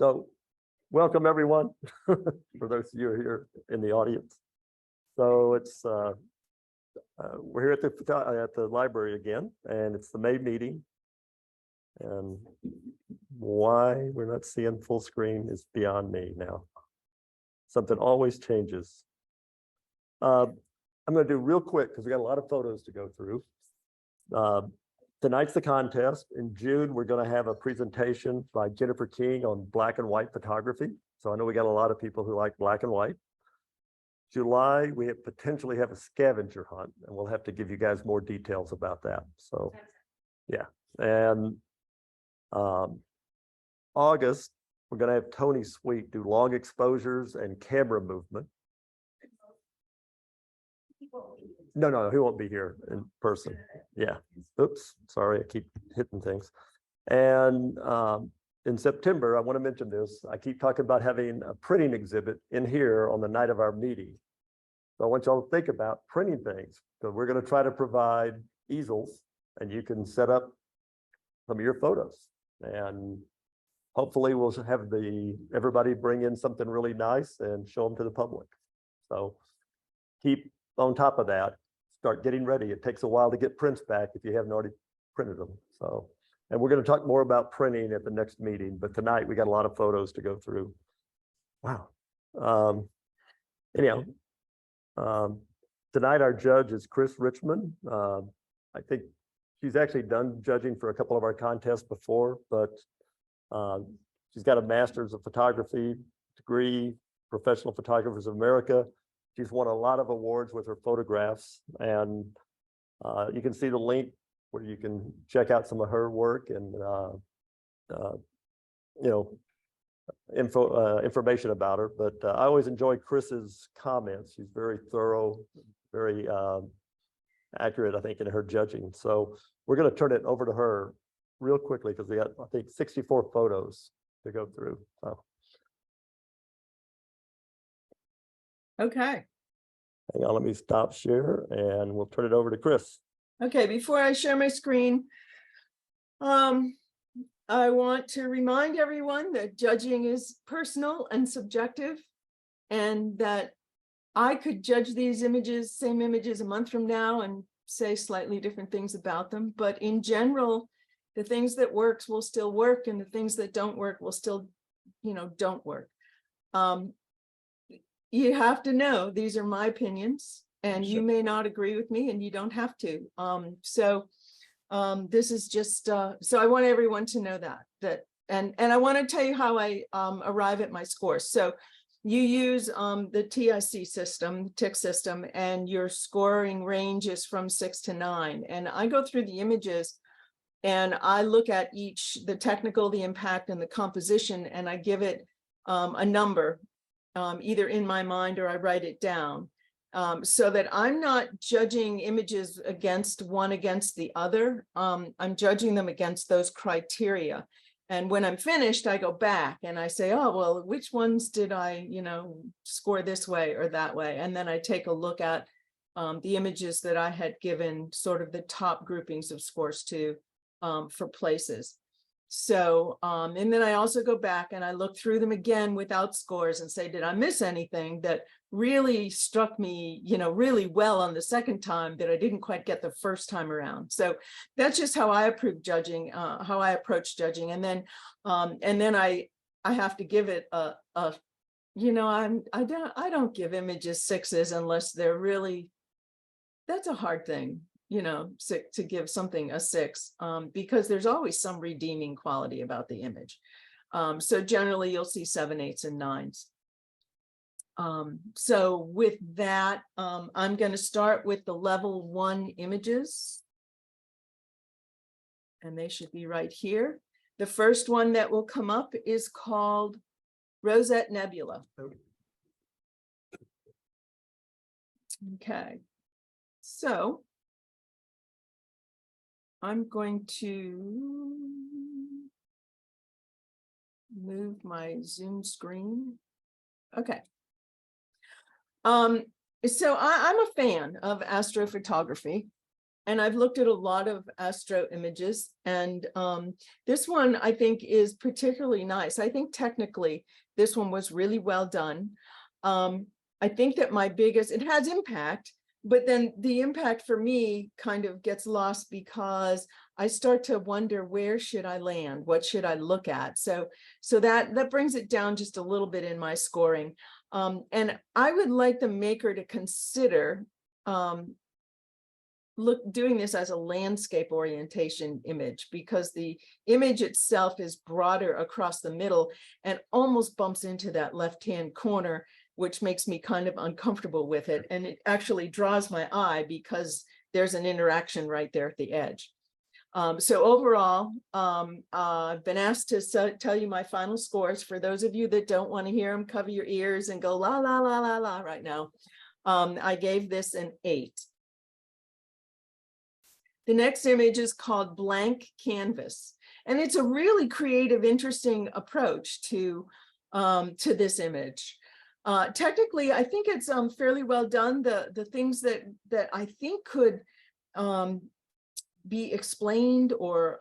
So welcome everyone, for those of you who are here in the audience. So it's we're here at the library again, and it's the May meeting. And why we're not seeing full screen is beyond me now. Something always changes. I'm going to do real quick because we got a lot of photos to go through. Tonight's the contest. In June, we're going to have a presentation by Jennifer King on black and white photography. So I know we got a lot of people who like black and white. July, we potentially have a scavenger hunt, and we'll have to give you guys more details about that. So, yeah. And August, we're going to have Tony Sweet do long exposures and camera movement. No, he won't be here in person. Yeah. Oops, sorry, I keep hitting things. And in September, I want to mention this. I keep talking about having a printing exhibit in here on the night of our meeting. So I want y'all to think about printing things. So we're going to try to provide easels, and you can set up some of your photos. And hopefully we'll have everybody bring in something really nice and show them to the public. So keep on top of that. Start getting ready. It takes a while to get prints back if you haven't already printed them. So, and we're going to talk more about printing at the next meeting, but tonight we got a lot of photos to go through. Wow. Anyhow, tonight our judge is Chris Richman. I think she's actually done judging for a couple of our contests before, but she's got a master's of photography degree, Professional Photographers of America. She's won a lot of awards with her photographs, and you can see the link where you can check out some of her work and information about her. But I always enjoy Chris's comments. She's very thorough, very accurate, I think, in her judging. So we're going to turn it over to her real quickly because we got, I think, 64 photos to go through. So. Okay. Hang on, let me stop share and we'll turn it over to Chris. Okay, before I share my screen, I want to remind everyone that judging is personal and subjective, and that I could judge these same images a month from now and say slightly different things about them. But in general, the things that works will still work, and the things that don't work will still, don't work. You have to know these are my opinions, and you may not agree with me, and you don't have to. This is just so I want everyone to know that and I want to tell you how I arrive at my scores. So you use the TIC system, TIC system, and your scoring range is from 6 to 9. And I go through the images and I look at each, the technical, the impact, and the composition, and I give it a number, either in my mind or I write it down, so that I'm not judging images against the other. I'm judging them against those criteria. And when I'm finished, I go back and I say, oh, well, which ones did I, score this way or that way? And then I take a look at the images that I had given sort of the top groupings of scores to for places. So, and then I also go back and I look through them again without scores and say, did I miss anything that really struck me, really well on the second time that I didn't quite get the first time around? So that's just how I approach judging. And then I have to give it I don't give images 6s unless they're really, that's a hard thing. To give something a 6, because there's always some redeeming quality about the image. So generally you'll see 7, 8s, and 9s. So with that, I'm going to start with the level 1 images. And they should be right here. The first one that will come up is called Rosette Nebula. Okay. So I'm going to move my Zoom screen. Okay. So I'm a fan of astrophotography. And I've looked at a lot of astro images, and this one I think is particularly nice. I think technically this one was really well done. I think that it has impact, but then the impact for me kind of gets lost because I start to wonder, where should I land? What should I look at? So that brings it down just a little bit in my scoring. And I would like the maker to consider doing this as a landscape orientation image, because the image itself is broader across the middle and almost bumps into that left-hand corner, which makes me kind of uncomfortable with it. And it actually draws my eye because there's an interaction right there at the edge. So overall, I've been asked to tell you my final scores. For those of you that don't want to hear them, cover your ears and go la, la, la, la, la right now. I gave this an 8. The next image is called Blank Canvas, and it's a really creative, interesting approach to this image. Technically, I think it's fairly well done. The things that I think could be explained, or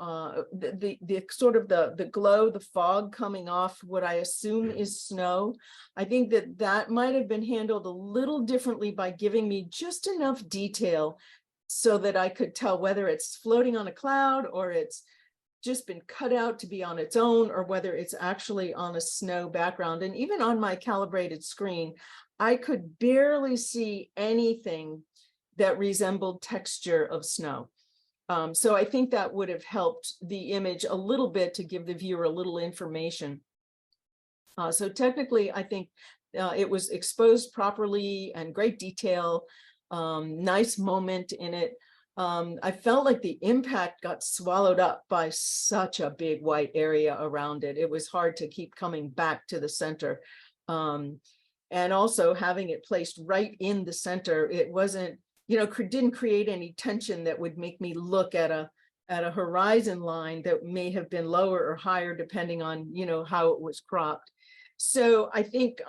the sort of the glow, the fog coming off what I assume is snow. I think that might have been handled a little differently by giving me just enough detail so that I could tell whether it's floating on a cloud, or it's just been cut out to be on its own, or whether it's actually on a snow background. And even on my calibrated screen, I could barely see anything that resembled texture of snow. So I think that would have helped the image a little bit to give the viewer a little information. So technically, I think it was exposed properly and great detail. Nice moment in it. I felt like the impact got swallowed up by such a big white area around it. It was hard to keep coming back to the center. And also having it placed right in the center, it wasn't, didn't create any tension that would make me look at a horizon line that may have been lower or higher depending on, how it was cropped. So I think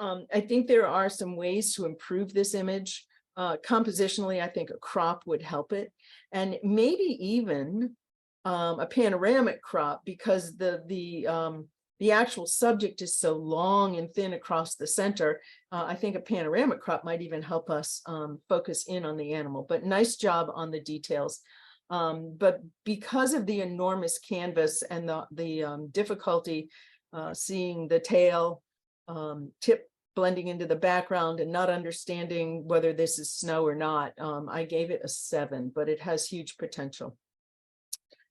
there are some ways to improve this image. Compositionally, I think a crop would help it, and maybe even a panoramic crop, because the actual subject is so long and thin across the center. I think a panoramic crop might even help us focus in on the animal. But nice job on the details. But because of the enormous canvas and the difficulty seeing the tail tip blending into the background and not understanding whether this is snow or not, I gave it a 7, but it has huge potential.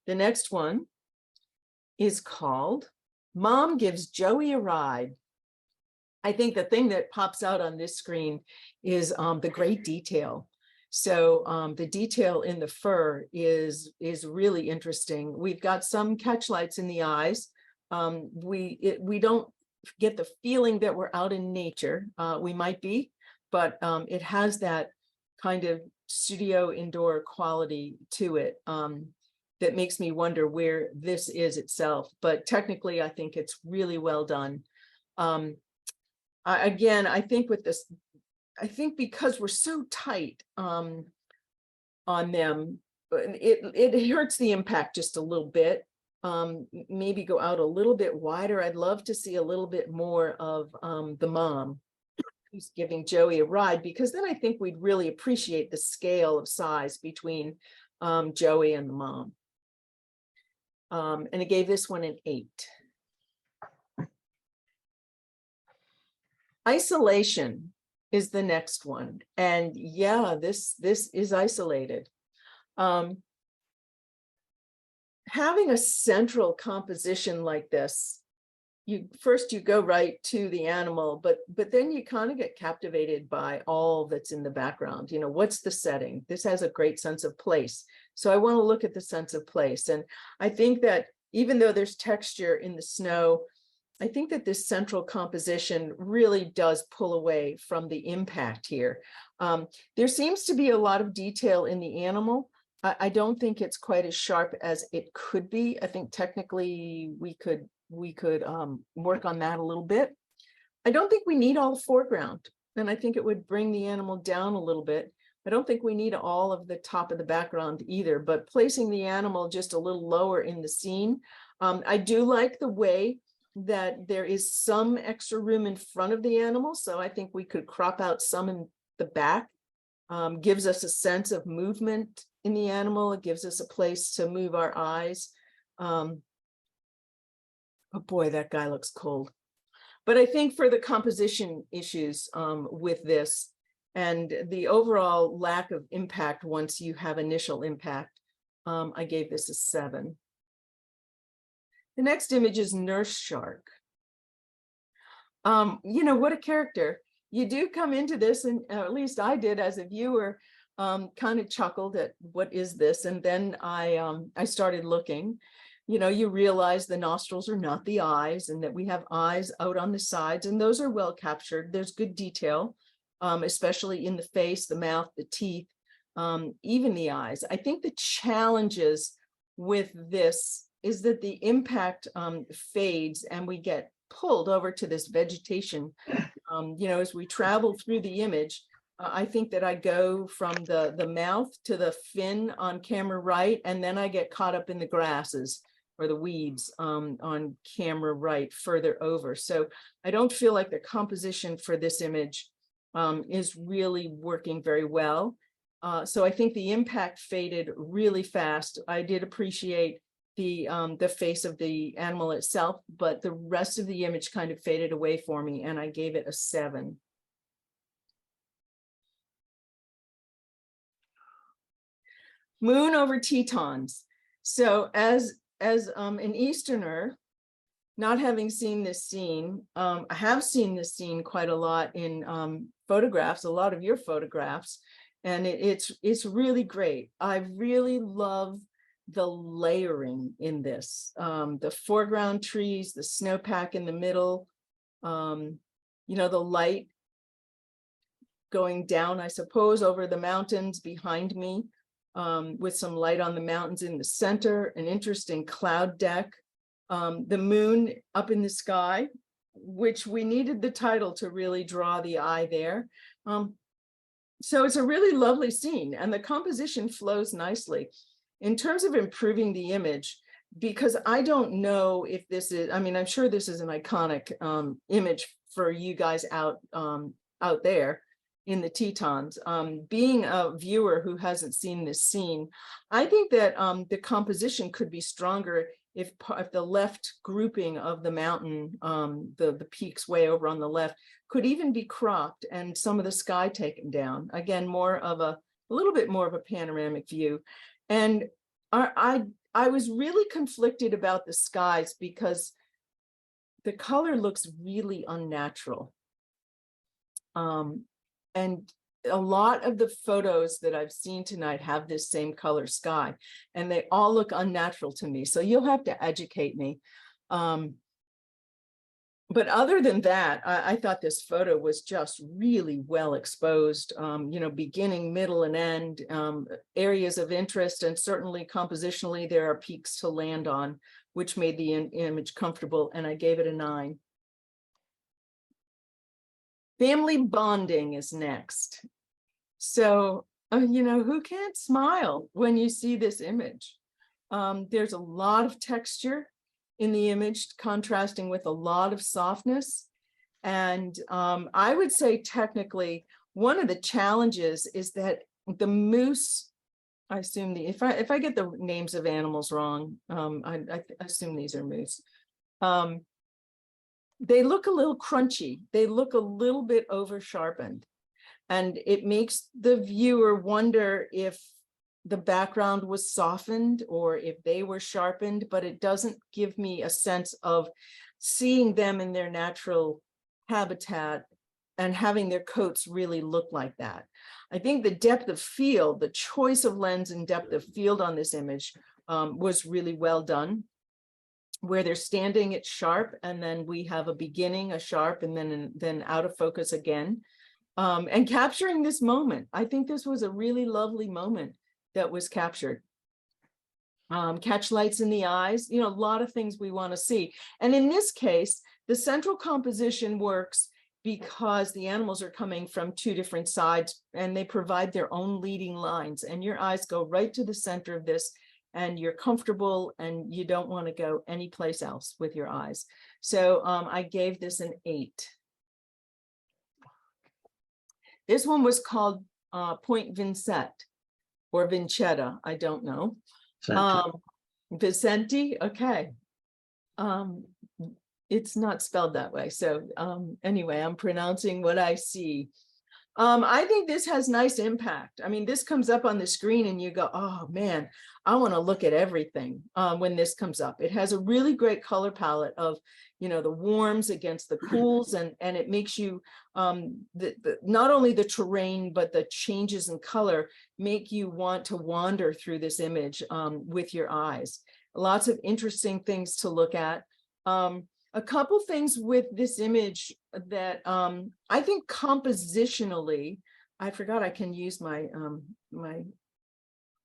The next one is called Mom Gives Joey a Ride. I think the thing that pops out on this screen is the great detail. So the detail in the fur is really interesting. We've got some catch lights in the eyes. We don't get the feeling that we're out in nature. We might be, but it has that kind of studio indoor quality to it that makes me wonder where this is itself. But technically, I think it's really well done. Again, I think with this, I think because we're so tight on them, it hurts the impact just a little bit. Maybe go out a little bit wider. I'd love to see a little bit more of the mom who's giving Joey a ride, because then I think we'd really appreciate the scale of size between Joey and the mom. And I gave this one an 8. Isolation is the next one. And yeah, this is isolated. Having a central composition like this, you go right to the animal, but then you kind of get captivated by all that's in the background. What's the setting? This has a great sense of place. So I want to look at the sense of place. And I think that even though there's texture in the snow, I think that this central composition really does pull away from the impact here. There seems to be a lot of detail in the animal. I don't think it's quite as sharp as it could be. I think technically we could work on that a little bit. I don't think we need all the foreground, and I think it would bring the animal down a little bit. I don't think we need all of the top of the background either, but placing the animal just a little lower in the scene. I do like the way that there is some extra room in front of the animal. So I think we could crop out some in the back. Gives us a sense of movement in the animal. It gives us a place to move our eyes. Oh boy, that guy looks cold. But I think for the composition issues with this and the overall lack of impact once you have initial impact, I gave this a 7. The next image is Nurse Shark. You know, what a character. You do come into this, and at least I did as a viewer, kind of chuckled at what is this? And then I started looking. You know, you realize the nostrils are not the eyes and that we have eyes out on the sides, and those are well captured. There's good detail, especially in the face, the mouth, the teeth, even the eyes. I think the challenges with this is that the impact fades and we get pulled over to this vegetation. You know, as we travel through the image, I think that I go from the mouth to the fin on camera right, and then I get caught up in the grasses or the weeds on camera right further over. So I don't feel like the composition for this image is really working very well. So I think the impact faded really fast. I did appreciate the face of the animal itself, but the rest of the image kind of faded away for me, and I gave it a 7. Moon over Tetons. So as an Easterner, not having seen this scene, I have seen this scene quite a lot in photographs, a lot of your photographs, and it's really great. I really love the layering in this, the foreground trees, the snowpack in the middle, you know, the light going down, I suppose, over the mountains behind me, with some light on the mountains in the center, an interesting cloud deck, the moon up in the sky, which we needed the title to really draw the eye there. So it's a really lovely scene, and the composition flows nicely. In terms of improving the image, because I don't know if this is, I mean, I'm sure this is an iconic image for you guys out there in the Tetons. Being a viewer who hasn't seen this scene, I think that the composition could be stronger if the left grouping of the mountain, the peaks way over on the left, could even be cropped and some of the sky taken down. Again, more of a little bit more of a panoramic view. And I was really conflicted about the skies because the color looks really unnatural. And a lot of the photos that I've seen tonight have this same color sky, and they all look unnatural to me. So you'll have to educate me. But other than that, I thought this photo was just really well exposed, you know, beginning, middle, and end, areas of interest, and certainly compositionally, there are peaks to land on, which made the image comfortable, and I gave it a 9. Family bonding is next. So, you know, who can't smile when you see this image? There's a lot of texture in the image, contrasting with a lot of softness. And I would say technically, one of the challenges is that the moose, I assume if I get the names of animals wrong, I assume these are moose. They look a little crunchy. They look a little bit over sharpened. And it makes the viewer wonder if the background was softened or if they were sharpened, but it doesn't give me a sense of seeing them in their natural habitat and having their coats really look like that. I think the depth of field, the choice of lens and depth of field on this image was really well done. Where they're standing, it's sharp, and then we have a beginning, a sharp, and then out of focus again. And capturing this moment, I think this was a really lovely moment that was captured. Catch lights in the eyes, you know, a lot of things we want to see. And in this case, the central composition works because the animals are coming from two different sides and they provide their own leading lines, and your eyes go right to the center of this and you're comfortable and you don't want to go anyplace else with your eyes. So I gave this an 8. This one was called Point Vincent or Vincetta, I don't know. Vicente, okay. It's not spelled that way. So anyway, I'm pronouncing what I see. I think this has nice impact. I mean, this comes up on the screen and you go, oh man, I want to look at everything when this comes up. It has a really great color palette of, you know, the warms against the cools, and it makes you, not only the terrain, but the changes in color make you want to wander through this image with your eyes. Lots of interesting things to look at. A couple things with this image that I think compositionally, I forgot I can use my my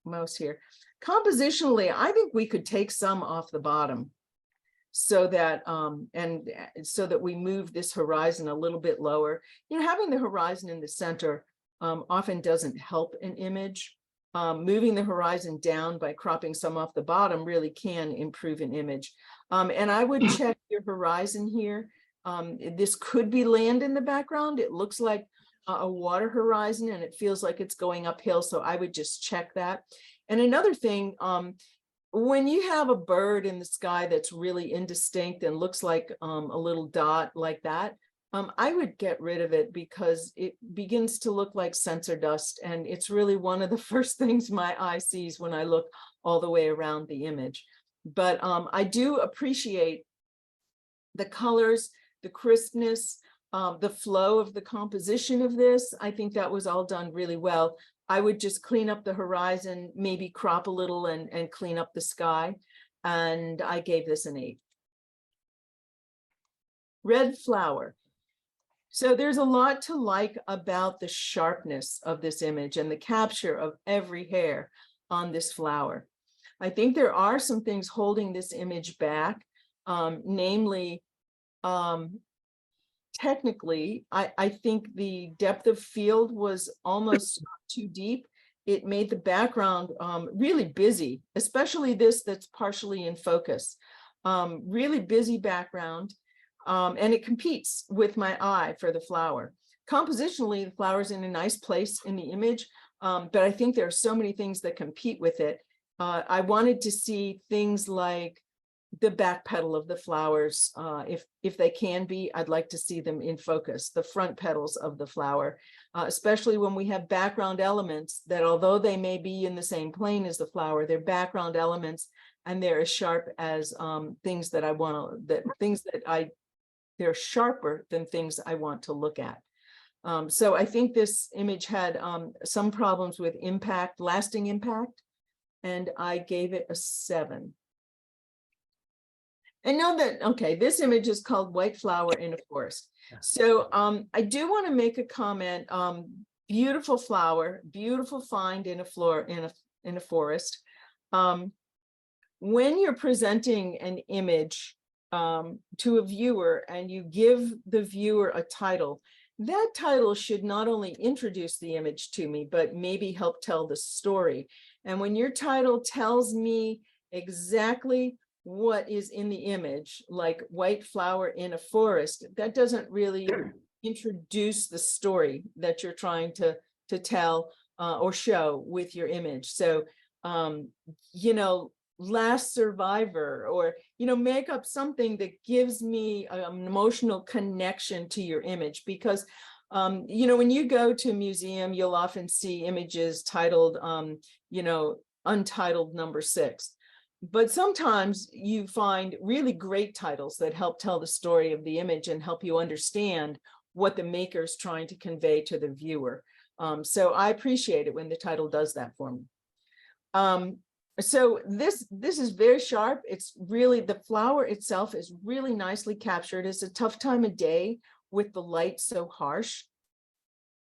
mouse here. Compositionally, I think we could take some off the bottom so that so that we move this horizon a little bit lower. You know, having the horizon in the center often doesn't help an image. Moving the horizon down by cropping some off the bottom really can improve an image. And I would check your horizon here. This could be land in the background. It looks like a water horizon and it feels like it's going uphill. So I would just check that. And another thing, when you have a bird in the sky that's really indistinct and looks like a little dot like that, I would get rid of it because it begins to look like sensor dust. And it's really one of the first things my eye sees when I look all the way around the image. But I do appreciate the colors, the crispness, the flow of the composition of this. I think that was all done really well. I would just clean up the horizon, maybe crop a little and clean up the sky. And I gave this an 8. Red flower. So there's a lot to like about the sharpness of this image and the capture of every hair on this flower. I think there are some things holding this image back, namely, technically, I think the depth of field was almost too deep. It made the background really busy, especially this that's partially in focus. Really busy background. And it competes with my eye for the flower. Compositionally, the flower's in a nice place in the image, but I think there are so many things that compete with it. I wanted to see things like the back petal of the flowers. If they can be, I'd like to see them in focus, the front petals of the flower, especially when we have background elements that, although they may be in the same plane as the flower, they're background elements and they're as sharp as things that I want to, they're sharper than things I want to look at. So I think this image had some problems with impact, lasting impact, and I gave it a 7. And know that, okay, this image is called White Flower in a Forest. So I do want to make a comment. Beautiful flower, beautiful find in a forest. When you're presenting an image to a viewer and you give the viewer a title, that title should not only introduce the image to me, but maybe help tell the story. And when your title tells me exactly what is in the image, like White Flower in a Forest, that doesn't really introduce the story that you're trying to tell or show with your image. So, you know, Last Survivor, or, you know, make up something that gives me an emotional connection to your image. Because, you know, when you go to a museum, you'll often see images titled, you know, Untitled Number 6. But sometimes you find really great titles that help tell the story of the image and help you understand what the maker's trying to convey to the viewer. So I appreciate it when the title does that for me. So this is very sharp. It's really, the flower itself is really nicely captured. It's a tough time of day with the light so harsh.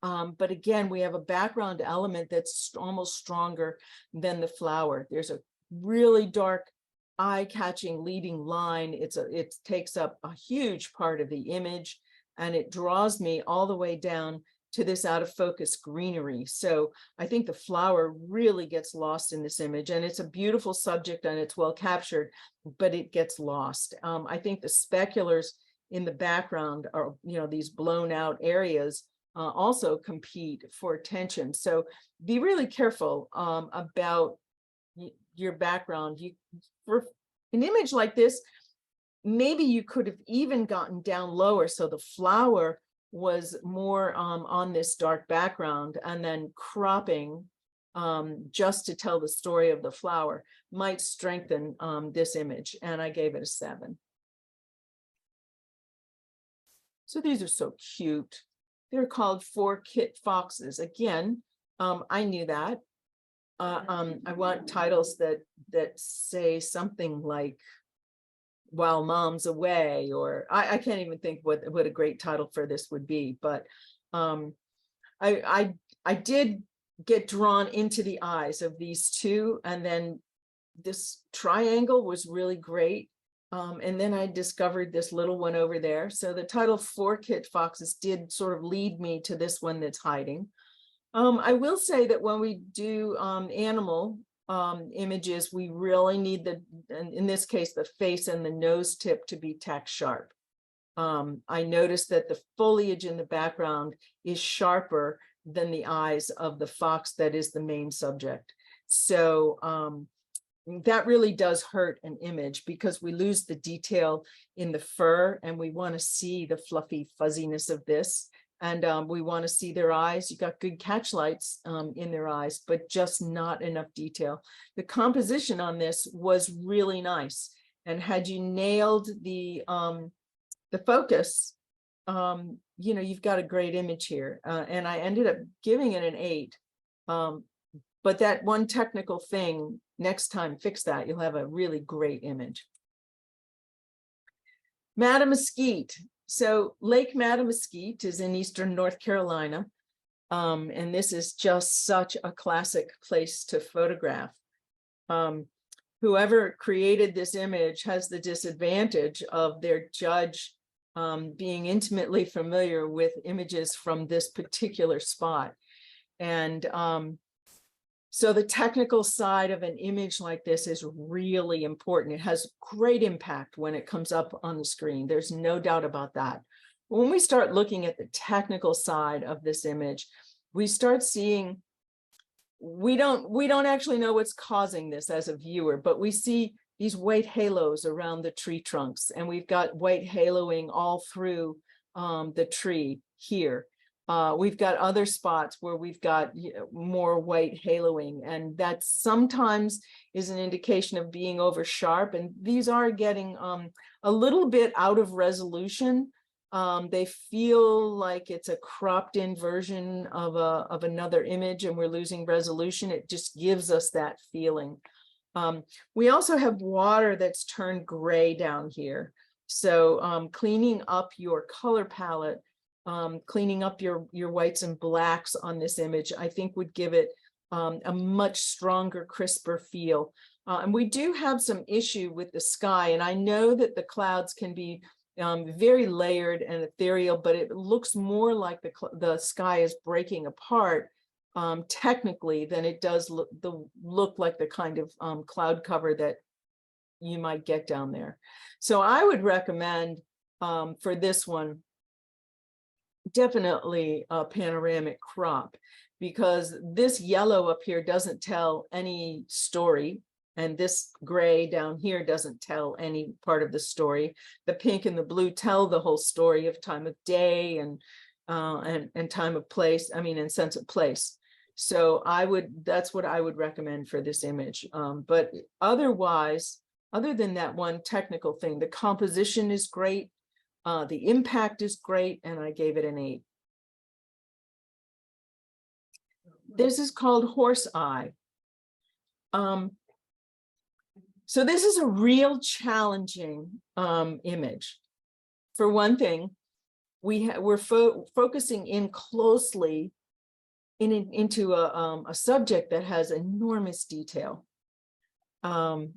But again, we have a background element that's almost stronger than the flower. There's a really dark, eye-catching leading line. It takes up a huge part of the image. and it draws me all the way down to this out of focus greenery. So I think the flower really gets lost in this image, and it's a beautiful subject and it's well captured, but it gets lost. I think the speculars in the background are, these blown out areas also compete for attention. So be really careful about your background. For an image like this, maybe you could have even gotten down lower so the flower was more on this dark background, and then cropping just to tell the story of the flower might strengthen this image, and I gave it a 7. So these are so cute. They're called 4 kit foxes. Again, I knew that. I want titles that say something like "While Mom's Away," or I can't even think what a great title for this would be. But I did get drawn into the eyes of these two, and then this triangle was really great. And then I discovered this little one over there. So the title 4 kit foxes did sort of lead me to this one that's hiding. I will say that when we do animal images, we really need in this case, the face and the nose tip to be tack sharp. I noticed that the foliage in the background is sharper than the eyes of the fox that is the main subject. So that really does hurt an image, because we lose the detail in the fur, and we want to see the fluffy fuzziness of this. And we want to see their eyes. You got good catch lights in their eyes, but just not enough detail. The composition on this was really nice. And had you nailed the focus, you've got a great image here. And I ended up giving it an 8. But that one technical thing, next time, fix that. You'll have a really great image. Mattamuskeet. So Lake Mattamuskeet is in eastern North Carolina. And this is just such a classic place to photograph. Whoever created this image has the disadvantage of their judge being intimately familiar with images from this particular spot. And so the technical side of an image like this is really important. It has great impact when it comes up on the screen. There's no doubt about that. When we start looking at the technical side of this image, we start seeing, we don't actually know what's causing this as a viewer, but we see these white halos around the tree trunks, and we've got white haloing all through the tree here. We've got other spots where we've got more white haloing, and that sometimes is an indication of being over sharp. And these are getting a little bit out of resolution. They feel like it's a cropped in version of another image, and we're losing resolution. It just gives us that feeling. We also have water that's turned gray down here. So cleaning up your color palette, cleaning up your whites and blacks on this image, I think would give it a much stronger, crisper feel. And we do have some issue with the sky, and I know that the clouds can be very layered and ethereal, but it looks more like the sky is breaking apart technically than it does look like the kind of cloud cover that you might get down there. So I would recommend for this one, definitely a panoramic crop, because this yellow up here doesn't tell any story, and this gray down here doesn't tell any part of the story. The pink and the blue tell the whole story of time of day and time of place, and sense of place. So that's what I would recommend for this image. But otherwise, other than that one technical thing, the composition is great. The impact is great, and I gave it an 8. This is called Horse Eye. So this is a real challenging image. For one thing, we're focusing in closely into a subject that has enormous detail. Right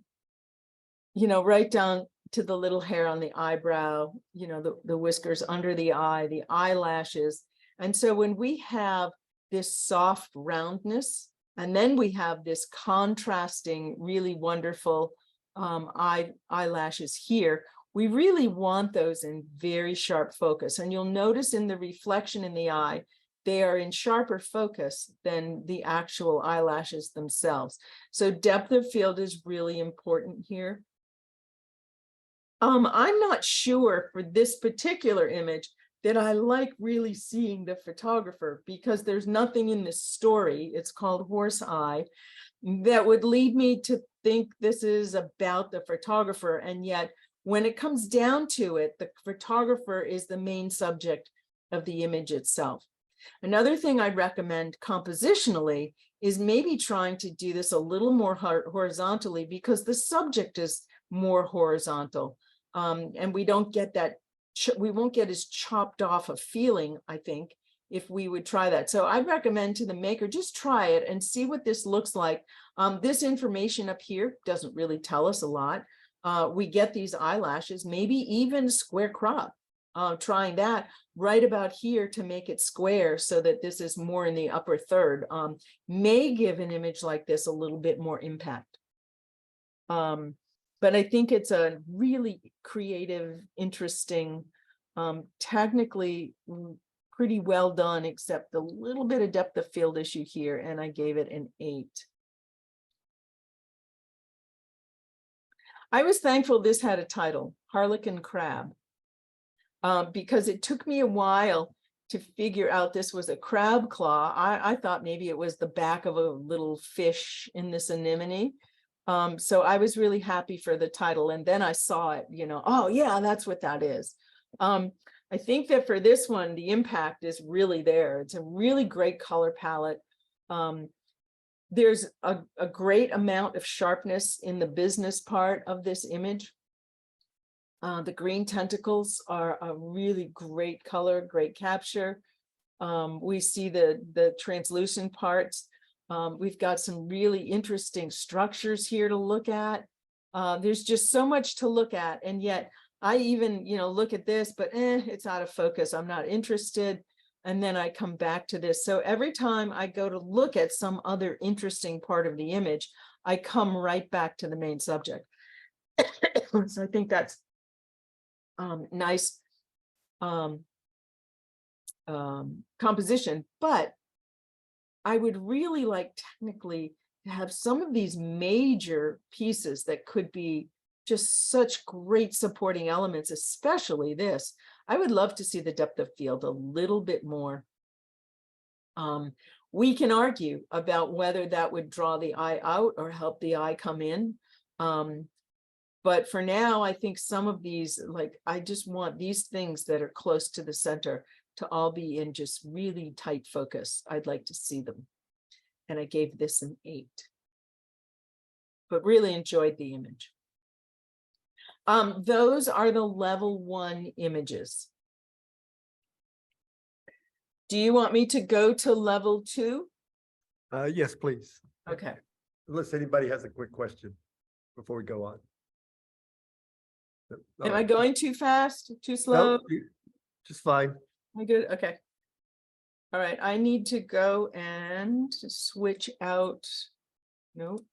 down to the little hair on the eyebrow, you know, the whiskers under the eye, the eyelashes. And so when we have this soft roundness, and then we have this contrasting, really wonderful eyelashes here, we really want those in very sharp focus. And you'll notice in the reflection in the eye, they are in sharper focus than the actual eyelashes themselves. So depth of field is really important here. I'm not sure for this particular image that I like really seeing the photographer, because there's nothing in this story, it's called Horse Eye, that would lead me to think this is about the photographer. And yet when it comes down to it, the photographer is the main subject of the image itself. Another thing I'd recommend compositionally is maybe trying to do this a little more horizontally, because the subject is more horizontal. And we don't get that, we won't get as chopped off a feeling, I think, if we would try that. So I'd recommend to the maker, just try it and see what this looks like. This information up here doesn't really tell us a lot. We get these eyelashes, maybe even square crop. Trying that right about here to make it square so that this is more in the upper third, may give an image like this a little bit more impact. But I think it's a really creative, interesting, technically pretty well done, except a little bit of depth of field issue here, and I gave it an 8. I was thankful this had a title, Harlequin Crab, because it took me a while to figure out this was a crab claw. I thought maybe it was the back of a little fish in this anemone. So I was really happy for the title, and then I saw it, you know, oh yeah, that's what that is. I think that for this one, the impact is really there. It's a really great color palette. There's a great amount of sharpness in the business part of this image. The green tentacles are a really great color, great capture. We see the translucent parts. We've got some really interesting structures here to look at. There's just so much to look at, and yet I even, you know, look at this, but it's out of focus. I'm not interested. And then I come back to this. So every time I go to look at some other interesting part of the image, I come right back to the main subject. So I think that's nice composition, but I would really like technically to have some of these major pieces that could be just such great supporting elements, especially this. I would love to see the depth of field a little bit more. We can argue about whether that would draw the eye out or help the eye come in. But for now, I think some of these, like, I just want these things that are close to the center to all be in just really tight focus. I'd like to see them. And I gave this an 8. But really enjoyed the image. Those are the level 1 images. Do you want me to go to level 2? Yes, please. Okay. Unless anybody has a quick question before we go on. Am I going too fast, too slow? No, just fine. Am I good? Okay. All right, I need to go and switch out. Nope.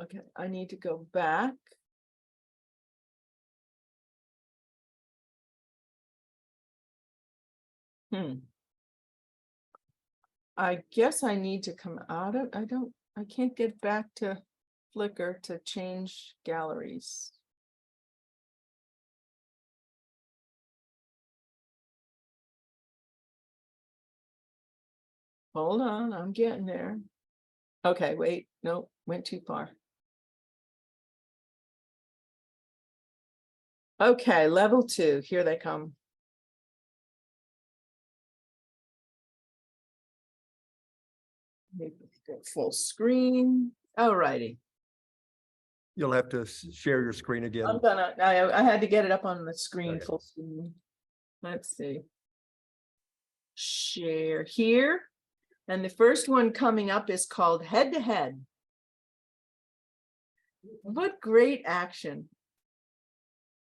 Okay, I need to go back. I guess I need to come out of, I can't get back to Flickr to change galleries. Hold on, I'm getting there. Okay, wait, nope, went too far. Okay, level 2, here they come. Maybe go full screen. All righty. You'll have to share your screen again. I'm gonna, I had to get it up on the screen, Okay. full screen. Let's see. Share here. And the first one coming up is called Head to Head. what great action.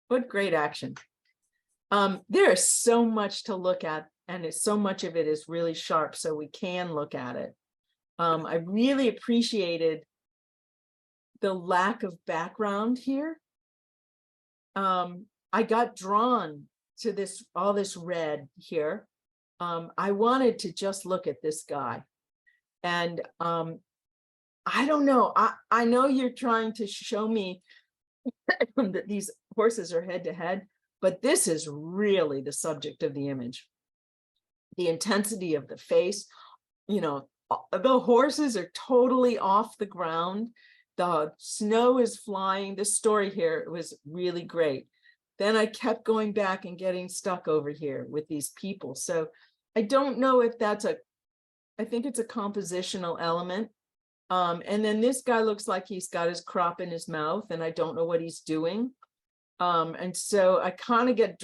What great action. There is so much to look at, and it's so much of it is really sharp, so we can look at it. I really appreciated the lack of background here. I got drawn to this, all this red here. I wanted to just look at this guy. And I don't know, I know you're trying to show me that these horses are head to head, but this is really the subject of the image. The intensity of the face, you know, the horses are totally off the ground. The snow is flying. This story here was really great. Then I kept going back and getting stuck over here with these people. So I don't know if that's I think it's a compositional element. And then this guy looks like he's got his crop in his mouth, and I don't know what he's doing. And so I kind of get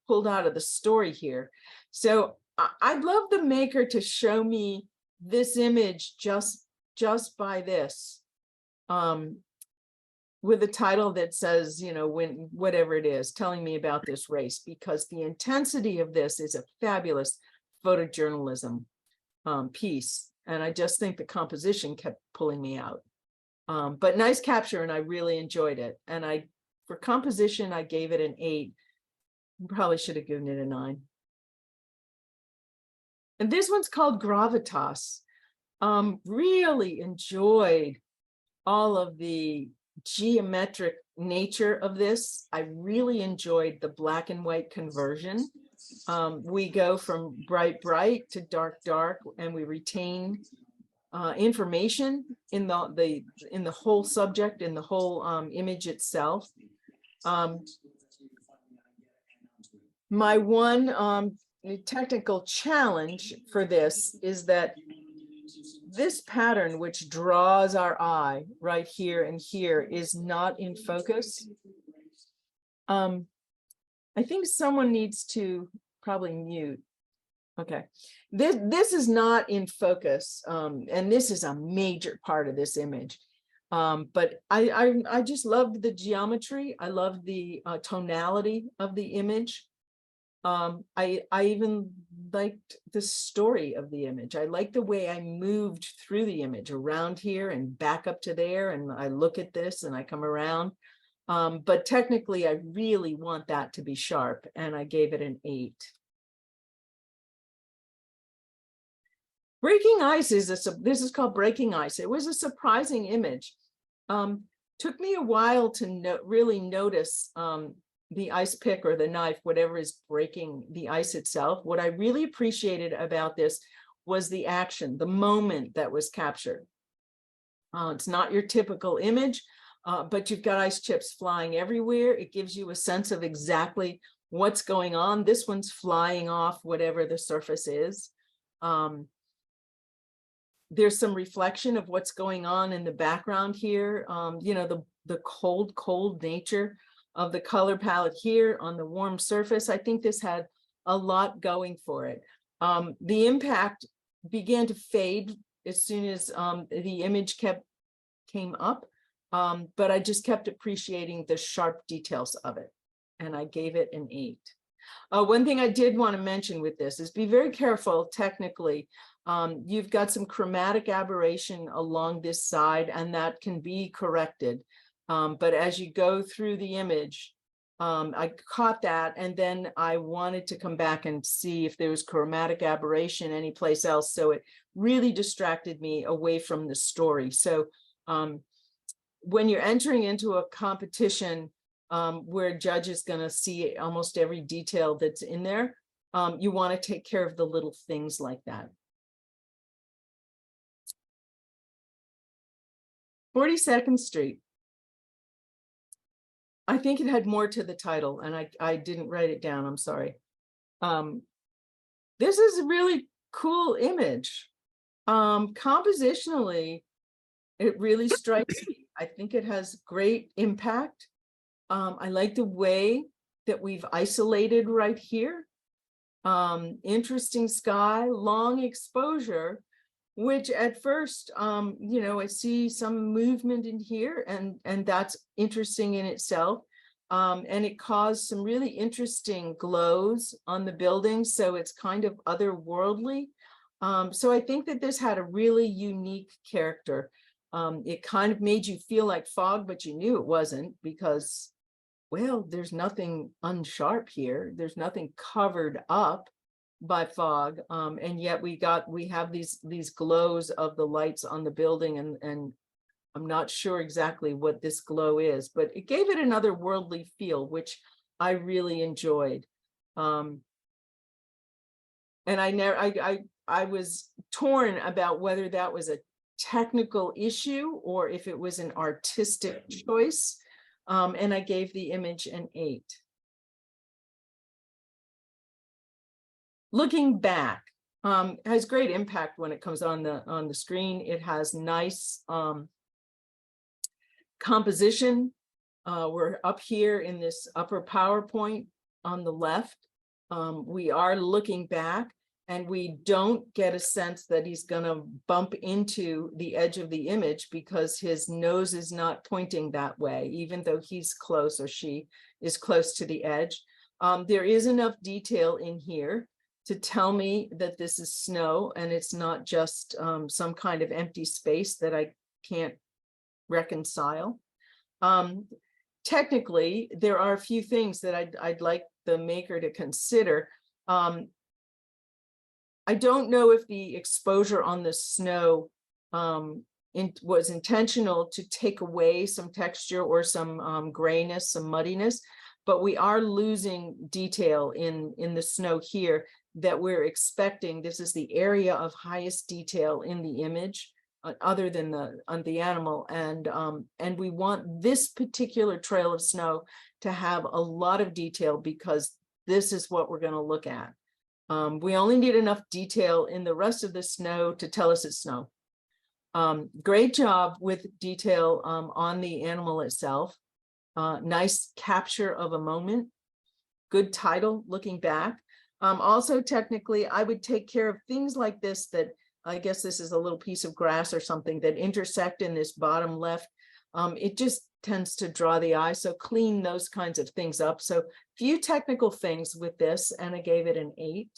pulled out of the story here. So I'd love the maker to show me this image just by this, with a title that says, you know, when whatever it is, telling me about this race, because the intensity of this is a fabulous photojournalism piece. And I just think the composition kept pulling me out. But nice capture, and I really enjoyed it. And for composition, I gave it an 8. Probably should have given it a 9. And this one's called Gravitas. Really enjoyed all of the geometric nature of this. I really enjoyed the black and white conversion. We go from bright to dark, and we retain information in the whole subject, in the whole image itself. My one technical challenge for this is that this pattern, which draws our eye right here and here, is not in focus. I think someone needs to probably mute. Okay, this is not in focus, and this is a major part of this image. But I just loved the geometry. I loved the tonality of the image. I even liked the story of the image. I liked the way I moved through the image, around here and back up to there, and I look at this and I come around. But technically, I really want that to be sharp, and I gave it an 8. Breaking ice this is called Breaking Ice. It was a surprising image. Took me a while to really notice the ice pick or the knife, whatever is breaking the ice itself. What I really appreciated about this was the action, the moment that was captured. It's not your typical image, but you've got ice chips flying everywhere. It gives you a sense of exactly what's going on. This one's flying off whatever the surface is. There's some reflection of what's going on in the background here. You know, the cold nature of the color palette here on the warm surface. I think this had a lot going for it. The impact began to fade as soon as the image came up, but I just kept appreciating the sharp details of it, and I gave it an 8. One thing I did want to mention with this is be very careful technically. You've got some chromatic aberration along this side, and that can be corrected. But as you go through the image, I caught that, and then I wanted to come back and see if there was chromatic aberration anyplace else. So it really distracted me away from the story. So when you're entering into a competition where a judge is going to see almost every detail that's in there, you want to take care of the little things like that. 42nd Street. I think it had more to the title, and I didn't write it down. I'm sorry. This is a really cool image. Compositionally, it really strikes me. I think it has great impact. I like the way that we've isolated right here. Interesting sky, long exposure, which at first, you know, I see some movement in here, and that's interesting in itself. And it caused some really interesting glows on the building, so it's kind of otherworldly. So I think that this had a really unique character. It kind of made you feel like fog, but you knew it wasn't, because, well, there's nothing unsharp here. There's nothing covered up by fog, and yet we have these glows of the lights on the building, and I'm not sure exactly what this glow is, but it gave it another worldly feel, which I really enjoyed. And I was torn about whether that was a technical issue or if it was an artistic choice, and I gave the image an 8. Looking back, has great impact when it comes on the screen. It has nice composition. We're up here in this upper PowerPoint on the left. We are looking back, and we don't get a sense that he's going to bump into the edge of the image because his nose is not pointing that way, even though he's close, or she is close to the edge. There is enough detail in here to tell me that this is snow, and it's not just some kind of empty space that I can't reconcile. Technically, there are a few things that I'd like the maker to consider. I don't know if the exposure on the snow was intentional to take away some texture or some grayness, some muddiness, but we are losing detail in the snow here that we're expecting. This is the area of highest detail in the image, other than the animal, and we want this particular trail of snow to have a lot of detail, because this is what we're going to look at. We only need enough detail in the rest of the snow to tell us it's snow. Great job with detail on the animal itself. Nice capture of a moment. Good title, looking back. Also, technically, I would take care of things like this, that I guess this is a little piece of grass or something that intersect in this bottom left. It just tends to draw the eye, so clean those kinds of things up. So few technical things with this, and I gave it an 8.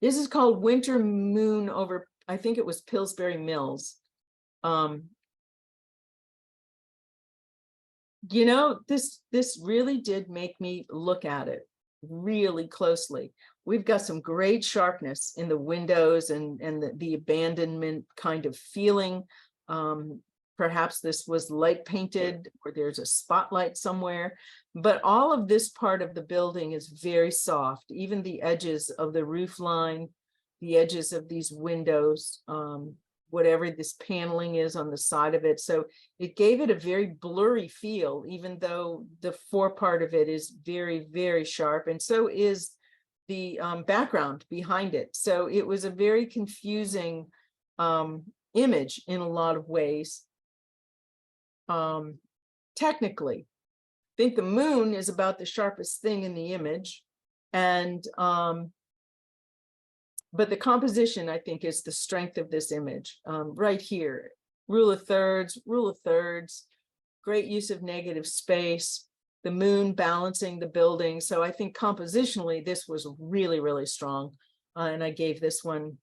This is called Winter Moon over, I think it was Pillsbury Mills. You know, this really did make me look at it really closely. We've got some great sharpness in the windows and the abandonment kind of feeling. Perhaps this was light painted, or there's a spotlight somewhere, but all of this part of the building is very soft. Even the edges of the roof line, the edges of these windows, whatever this paneling is on the side of it. So it gave it a very blurry feel, even though the fore part of it is very, very sharp. And so is the background behind it. So it was a very confusing image in a lot of ways. Technically, I think the moon is about the sharpest thing in the image. And but the composition, I think, is the strength of this image. Right here, rule of thirds, great use of negative space, the moon balancing the building. So I think compositionally, this was really, really strong. And I gave this one,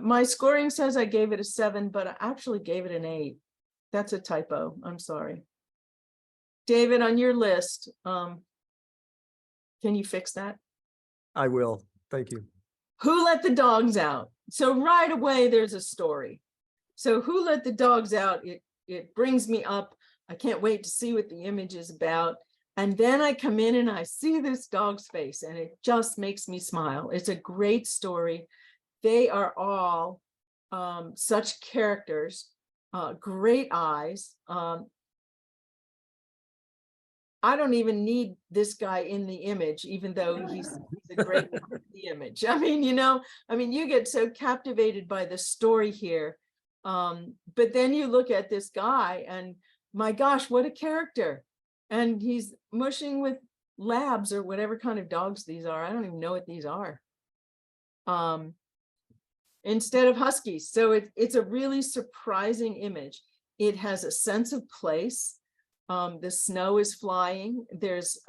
my scoring says I gave it a 7, but I actually gave it an 8. That's a typo. I'm sorry. David, on your list, can you fix that? I will. Thank you. Who let the dogs out? So right away, there's a story. So who let the dogs out? It brings me up. I can't wait to see what the image is about. And then I come in and I see this dog's face, and it just makes me smile. It's a great story. They are all such characters, great eyes. I don't even need this guy in the image, even though he's a great part of the image. I mean, you get so captivated by the story here. But then you look at this guy and my gosh, what a character. And he's mushing with labs or whatever kind of dogs these are. I don't even know what these are. Instead of huskies. So it's a really surprising image. It has a sense of place. The snow is flying. There's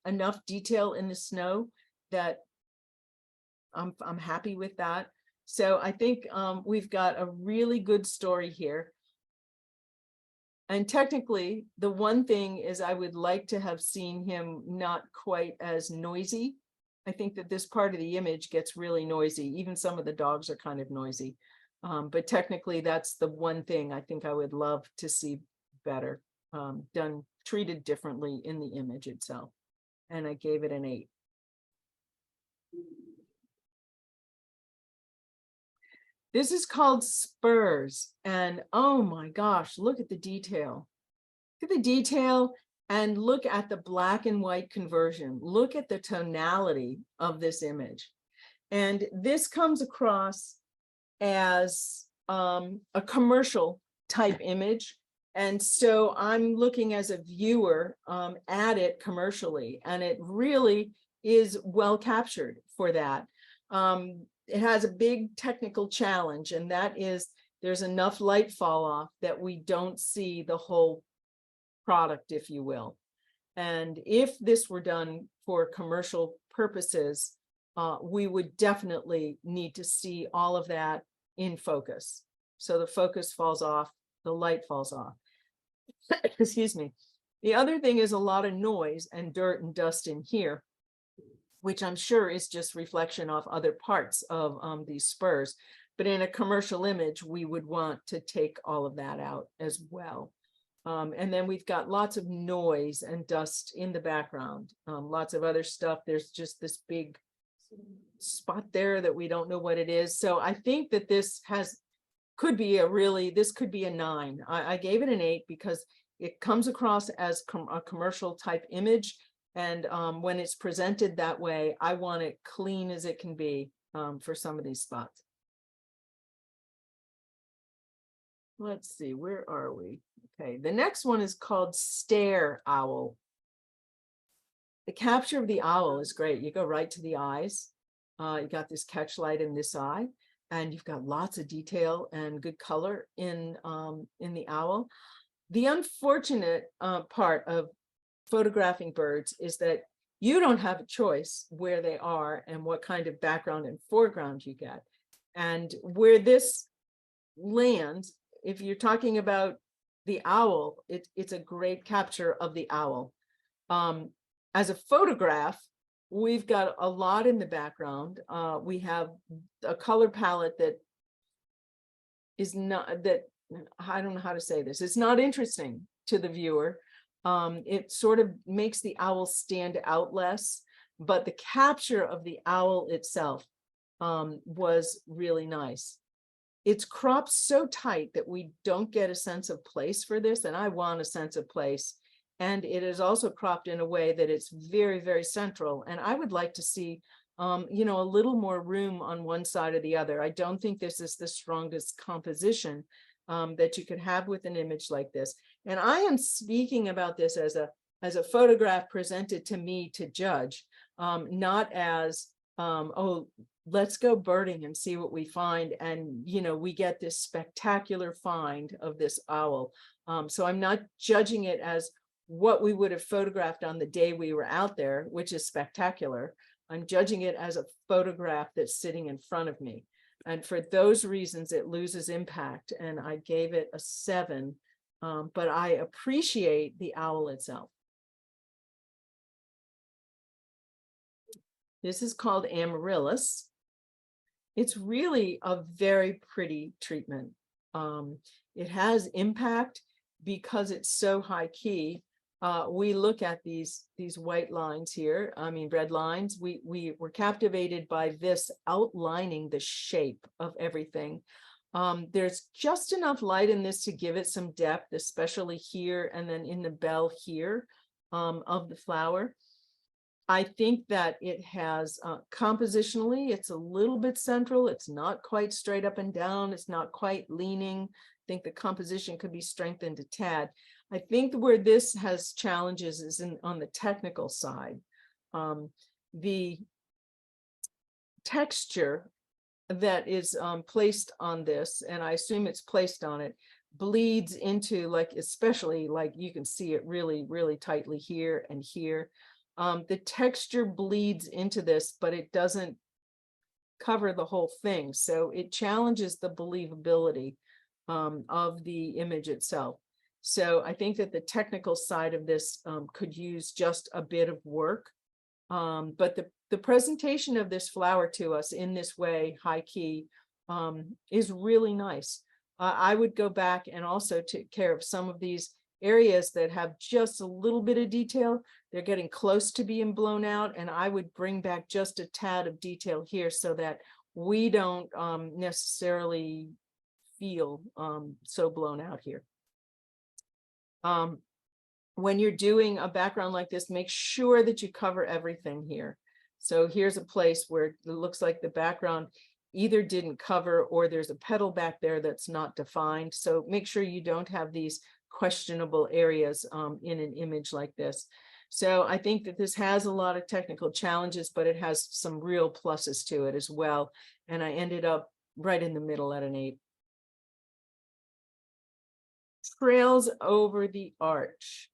enough detail in the snow that I'm happy with that. So I think we've got a really good story here. And technically, the one thing is I would like to have seen him not quite as noisy. I think that this part of the image gets really noisy. Even some of the dogs are kind of noisy. But technically, that's the one thing I think I would love to see better done, treated differently in the image itself. And I gave it an 8. This is called Spurs. And oh my gosh, look at the detail. Look at the detail and look at the black and white conversion. Look at the tonality of this image. And this comes across as a commercial type image. And so I'm looking as a viewer at it commercially, and it really is well captured for that. It has a big technical challenge, and that is there's enough light fall off that we don't see the whole product, if you will. And if this were done for commercial purposes, we would definitely need to see all of that in focus. So the focus falls off, the light falls off. Excuse me. The other thing is a lot of noise and dirt and dust in here, which I'm sure is just reflection off other parts of these spurs. But in a commercial image, we would want to take all of that out as well. And then we've got lots of noise and dust in the background, lots of other stuff. There's just this big spot there that we don't know what it is. So I think that this could be a 9. I gave it an 8 because it comes across as a commercial type image. And when it's presented that way, I want it clean as it can be for some of these spots. Let's see, where are we? Okay, the next one is called Stare Owl. The capture of the owl is great. You go right to the eyes. You got this catch light in this eye, and you've got lots of detail and good color in the owl. The unfortunate part of photographing birds is that you don't have a choice where they are and what kind of background and foreground you get. And where this lands, if you're talking about the owl, it's a great capture of the owl. As a photograph, we've got a lot in the background. We have a color palette that is not, that I don't know how to say this. It's not interesting to the viewer. It sort of makes the owl stand out less, but the capture of the owl itself was really nice. It's cropped so tight that we don't get a sense of place for this, and I want a sense of place. And it is also cropped in a way that it's very, very central. And I would like to see, you know, a little more room on one side or the other. I don't think this is the strongest composition that you could have with an image like this. And I am speaking about this as a photograph presented to me to judge, not as, oh, let's go birding and see what we find. And, you know, we get this spectacular find of this owl. So I'm not judging it as what we would have photographed on the day we were out there, which is spectacular. I'm judging it as a photograph that's sitting in front of me. And for those reasons, it loses impact. And I gave it a 7, but I appreciate the owl itself. This is called Amaryllis. It's really a very pretty treatment. It has impact because it's so high key. We look at these white lines here, I mean red lines. We were captivated by this outlining the shape of everything. There's just enough light in this to give it some depth, especially here and then in the bell here of the flower. I think that it has compositionally, it's a little bit central. It's not quite straight up and down. It's not quite leaning think the composition could be strengthened a tad. I think where this has challenges is on the technical side. The texture that is placed on this, and I assume it's placed on it, bleeds into, like, especially, like, you can see it really, really tightly here and here. The texture bleeds into this, but it doesn't cover the whole thing. So it challenges the believability of the image itself. So I think that the technical side of this could use just a bit of work. But the presentation of this flower to us in this way, high key, is really nice. I would go back and also take care of some of these areas that have just a little bit of detail. They're getting close to being blown out, and I would bring back just a tad of detail here so that we don't necessarily feel so blown out here. When you're doing a background like this, make sure that you cover everything here. So here's a place where it looks like the background either didn't cover, or there's a petal back there that's not defined. So make sure you don't have these questionable areas in an image like this. So I think that this has a lot of technical challenges, but it has some real pluses to it as well. And I ended up right in the middle at an 8. Trails over the arch.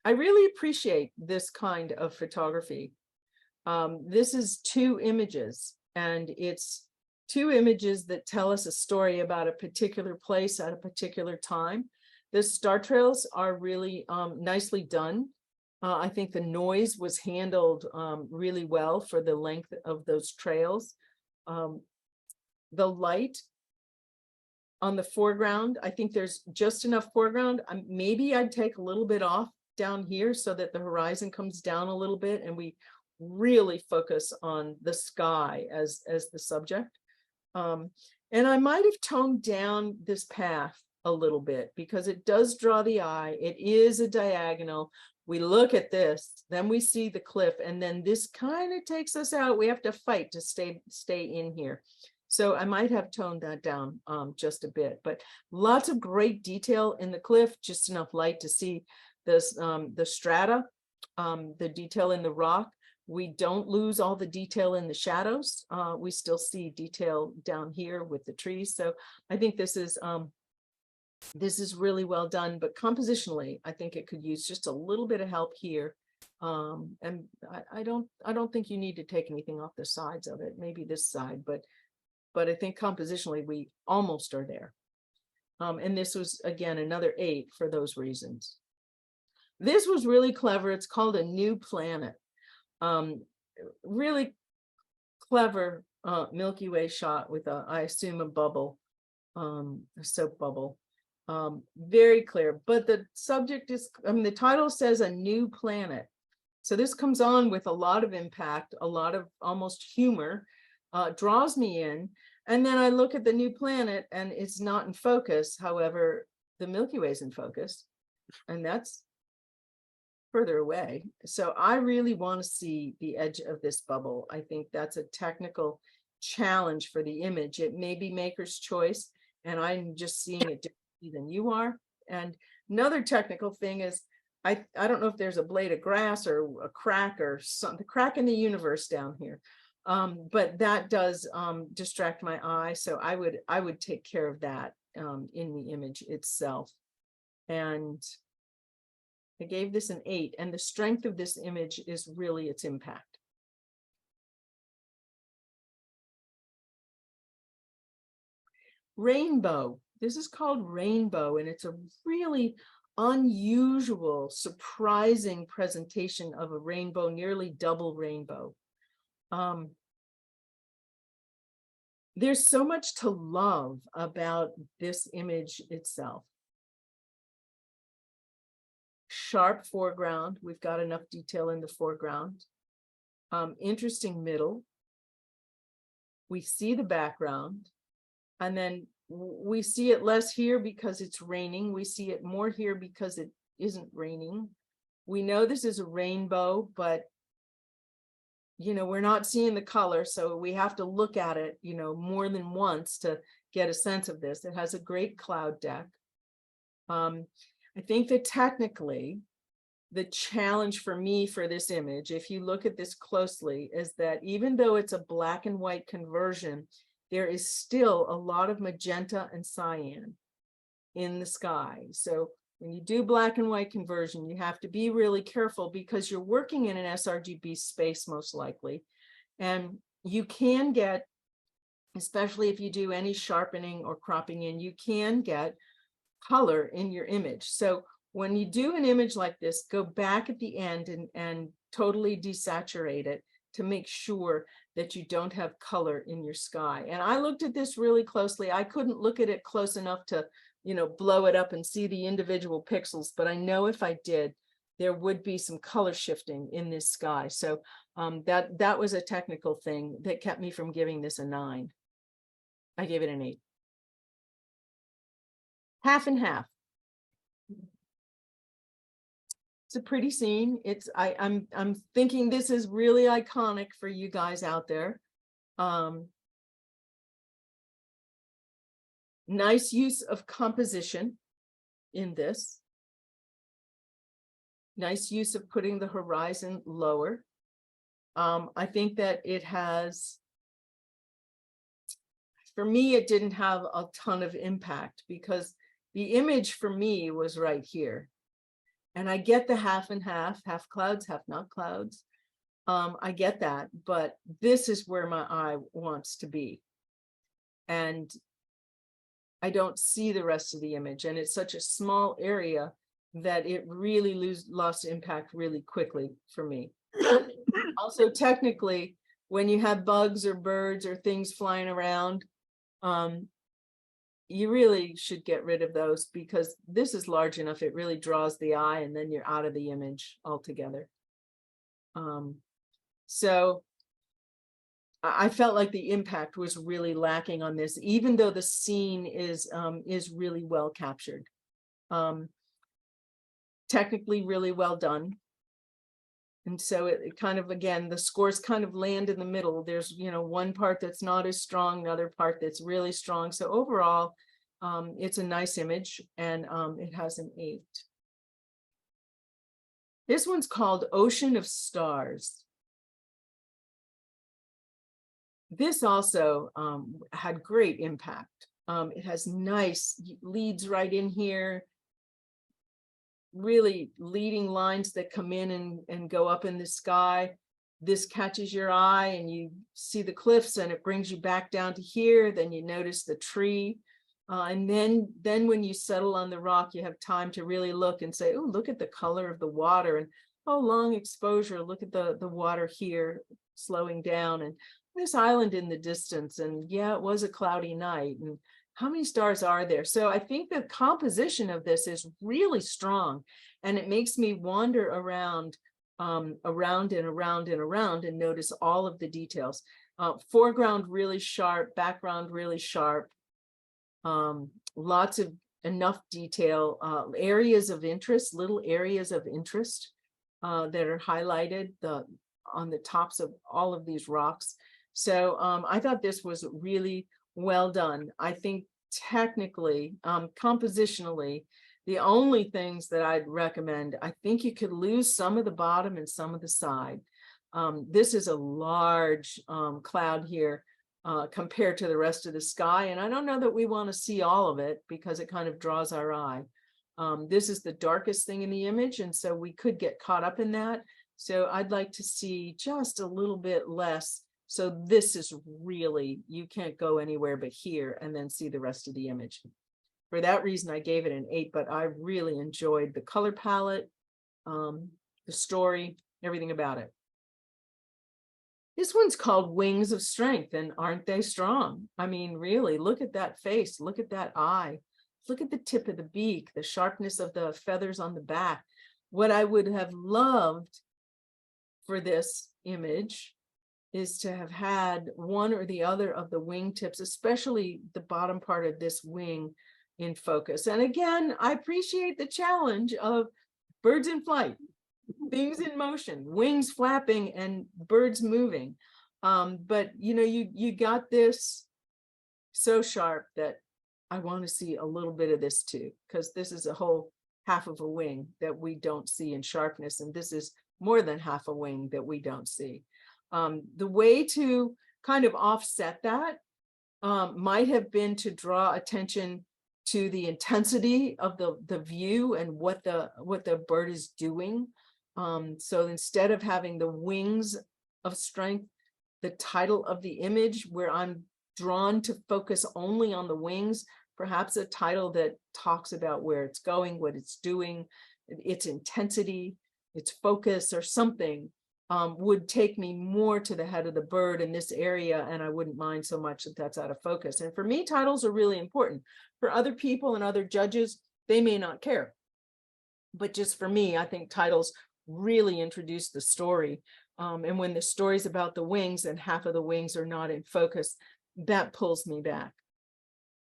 I really appreciate this kind of photography. This is 2 images, and it's 2 images that tell us a story about a particular place at a particular time. The star trails are really nicely done. I think the noise was handled really well for the length of those trails. The light on the foreground, I think there's just enough foreground. Maybe I'd take a little bit off down here so that the horizon comes down a little bit and we really focus on the sky as the subject. And I might have toned down this path a little bit because it does draw the eye. It is a diagonal. We look at this, then we see the cliff, and then this kind of takes us out. We have to fight to stay in here. So I might have toned that down just a bit, but lots of great detail in the cliff, just enough light to see this, the strata, the detail in the rock. We don't lose all the detail in the shadows. We still see detail down here with the trees. So I think this is really well done, but compositionally, I think it could use just a little bit of help here. And I don't think you need to take anything off the sides of it, maybe this side, but I think compositionally we almost are there. And this was, again, another 8 for those reasons. This was really clever. It's called A New Planet. Really clever Milky Way shot with I assume a bubble, a soap bubble. Very clear, but the subject is, the title says A New Planet. So this comes on with a lot of impact, a lot of almost humor, draws me in. And then I look at the new planet and it's not in focus. However, the Milky Way is in focus, and that's further away. So I really want to see the edge of this bubble. I think that's a technical challenge for the image. It may be maker's choice, and I'm just seeing it differently than you are. And another technical thing is, I don't know if there's a blade of grass or a crack or something, crack in the universe down here. But that does distract my eye. So I would take care of that in the image itself. And I gave this an 8, and the strength of this image is really its impact. Rainbow. This is called Rainbow, and it's a really unusual, surprising presentation of a rainbow, nearly double rainbow. There's so much to love about this image itself. Sharp foreground. We've got enough detail in the foreground. Interesting middle. We see the background, and then we see it less here because it's raining. We see it more here because it isn't raining. We know this is a rainbow, but we're not seeing the color, so we have to look at it, more than once to get a sense of this. It has a great cloud deck. I think that technically the challenge for me for this image, if you look at this closely, is that even though it's a black and white conversion, there is still a lot of magenta and cyan in the sky. So when you do black and white conversion, you have to be really careful because you're working in an sRGB space most likely. And you can get, especially if you do any sharpening or cropping in, you can get color in your image. So when you do an image like this, go back at the end and totally desaturate it to make sure that you don't have color in your sky. And I looked at this really closely. I couldn't look at it close enough to, you know, blow it up and see the individual pixels, but I know if I did, there would be some color shifting in this sky. So that was a technical thing that kept me from giving this a 9. I gave it an 8. Half and half. It's a pretty scene. I'm thinking this is really iconic for you guys out there. Nice use of composition in this. Nice use of putting the horizon lower. I think that it has, for me, it didn't have a ton of impact because the image for me was right here. And I get the half and half clouds, half not clouds. I get that, but this is where my eye wants to be. And I don't see the rest of the image. And it's such a small area that it really lost impact really quickly for me. Also, technically, when you have bugs or birds or things flying around, you really should get rid of those because this is large enough. It really draws the eye and then you're out of the image altogether. So I felt like the impact was really lacking on this, even though the scene is really well captured. Technically really well done. And so it kind of, again, the scores kind of land in the middle. There's, you know, one part that's not as strong, another part that's really strong. So overall, it's a nice image and it has an 8. This one's called Ocean of Stars. This also had great impact. It has nice leads right in here. Really leading lines that come in and go up in the sky. This catches your eye and you see the cliffs and it brings you back down to here. Then you notice the tree. And then when you settle on the rock, you have time to really look and say, oh, look at the color of the water and oh, long exposure. Look at the water here slowing down and this island in the distance. And yeah, it was a cloudy night. And how many stars are there? So I think the composition of this is really strong and it makes me wander around and around and notice all of the details. Foreground really sharp, background really sharp, lots of enough detail, areas of interest, little areas of interest that are highlighted on the tops of all of these rocks. So I thought this was really well done. I think technically, compositionally, the only things that I'd recommend, I think you could lose some of the bottom and some of the side. This is a large cloud here compared to the rest of the sky. And I don't know that we want to see all of it because it kind of draws our eye. This is the darkest thing in the image. And so we could get caught up in that. So I'd like to see just a little bit less. So this is really, you can't go anywhere but here and then see the rest of the image. For that reason, I gave it an 8, but I really enjoyed the color palette, the story, everything about it. This one's called Wings of Strength, and aren't they strong? I mean, really, look at that face, look at that eye, look at the tip of the beak, the sharpness of the feathers on the back. What I would have loved for this image is to have had one or the other of the wingtips, especially the bottom part of this wing, in focus. And again, I appreciate the challenge of birds in flight, things in motion, wings flapping and birds moving. But you know, you got this so sharp that I want to see a little bit of this too, because this is a whole half of a wing that we don't see in sharpness, and this is more than half a wing that we don't see. The way to kind of offset that might have been to draw attention to the intensity of the view and what the bird is doing. So instead of having the wings of strength, the title of the image where I'm drawn to focus only on the wings, perhaps a title that talks about where it's going, what it's doing, its intensity, its focus, or something would take me more to the head of the bird in this area, and I wouldn't mind so much that that's out of focus. And for me, titles are really important. For other people and other judges, they may not care. But just for me, I think titles really introduce the story. And when the story's about the wings and half of the wings are not in focus, that pulls me back.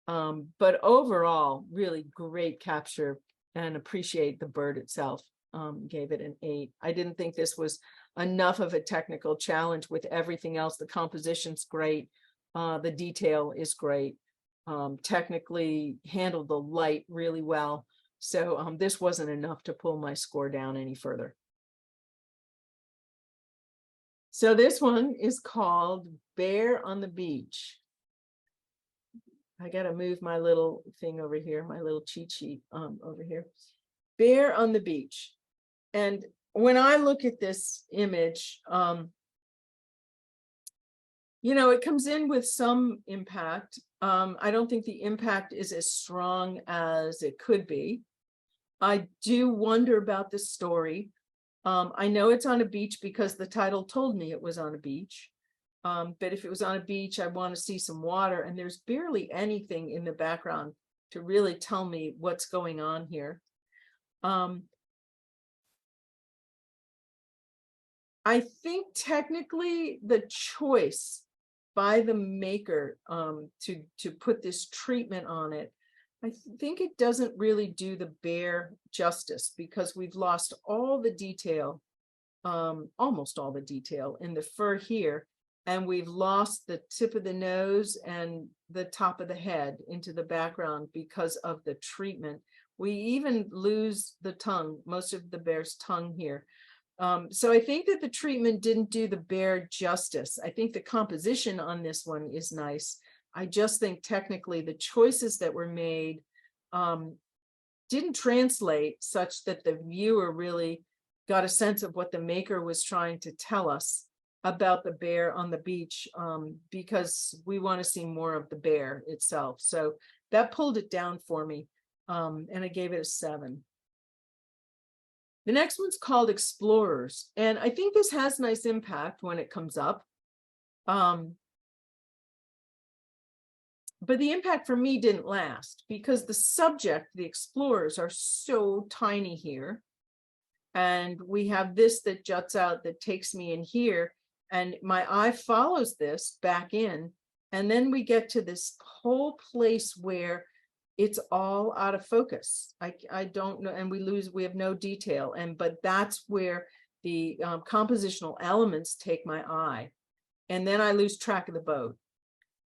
But overall, really great capture, and appreciate the bird itself. Gave it an 8. I didn't think this was enough of a technical challenge with everything else. The composition's great. The detail is great. Technically handled the light really well. So this wasn't enough to pull my score down any further. So this one is called Bear on the Beach. I got to move my little thing over here, my little cheat sheet over here. Bear on the Beach. And when I look at this image, you know, it comes in with some impact. I don't think the impact is as strong as it could be. I do wonder about the story. I know it's on a beach because the title told me it was on a beach. But if it was on a beach, I want to see some water, and there's barely anything in the background to really tell me what's going on here. I think technically the choice by the maker to put this treatment on it, I think it doesn't really do the bear justice, because we've lost all the detail, almost all the detail in the fur here, and we've lost the tip of the nose and the top of the head into the background because of the treatment. We even lose the tongue, most of the bear's tongue here. So I think that the treatment didn't do the bear justice. I think the composition on this one is nice. I just think technically the choices that were made didn't translate such that the viewer really got a sense of what the maker was trying to tell us about the bear on the beach, because we want to see more of the bear itself. So that pulled it down for me, and I gave it a 7. The next one's called Explorers, and I think this has nice impact when it comes up. But the impact for me didn't last, because the subject, the explorers, are so tiny here. And we have this that juts out that takes me in here, and my eye follows this back in. And then we get to this whole place where it's all out of focus. I don't know, and we have no detail. But that's where the compositional elements take my eye. And then I lose track of the boat.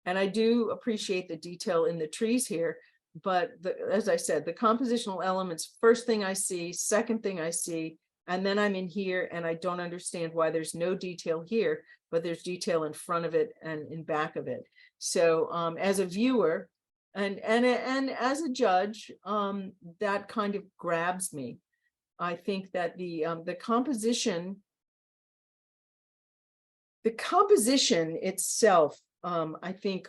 And I do appreciate the detail in the trees here, but as I said, the compositional elements, first thing I see, second thing I see, and then I'm in here and I don't understand why there's no detail here, but there's detail in front of it and in back of it. So as a viewer and as a judge, that kind of grabs me. I think that the composition itself, I think,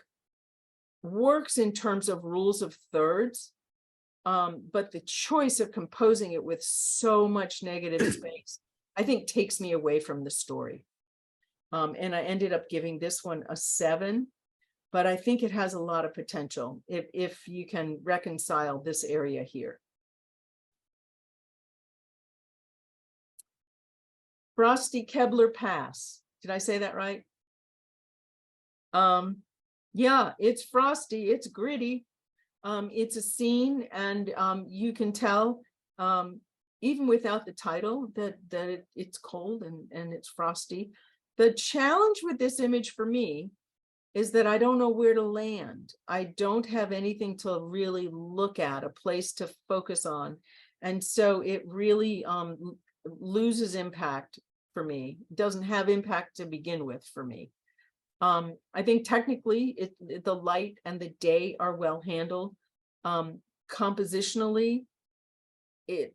works in terms of rules of thirds, but the choice of composing it with so much negative space, I think, takes me away from the story. And I ended up giving this one a 7, but I think it has a lot of potential if you can reconcile this area here. Frosty Kebler Pass. Did I say that right? Yeah, it's frosty, it's gritty. It's a scene, and you can tell, even without the title, that it's cold and it's frosty. The challenge with this image for me is that I don't know where to land. I don't have anything to really look at, a place to focus on. And so it really loses impact for me. It doesn't have impact to begin with for me. I think technically the light and the day are well handled. Compositionally, it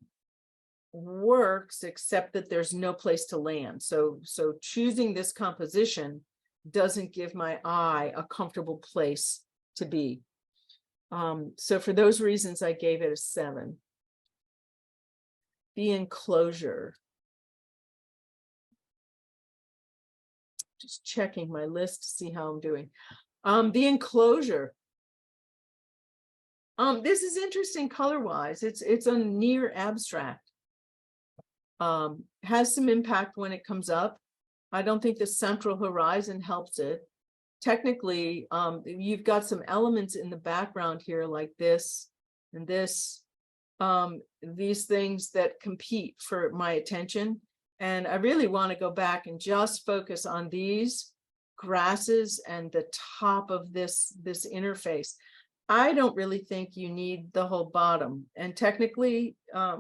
works, except that there's no place to land. So choosing this composition doesn't give my eye a comfortable place to be. So for those reasons, I gave it a 7. The enclosure. Just checking my list to see how I'm doing. The enclosure. This is interesting color-wise. It's a near abstract. Has some impact when it comes up. I don't think the central horizon helps it. Technically, you've got some elements in the background here like this and this, these things that compete for my attention. And I really want to go back and just focus on these grasses and the top of this interface. I don't really think you need the whole bottom. And technically,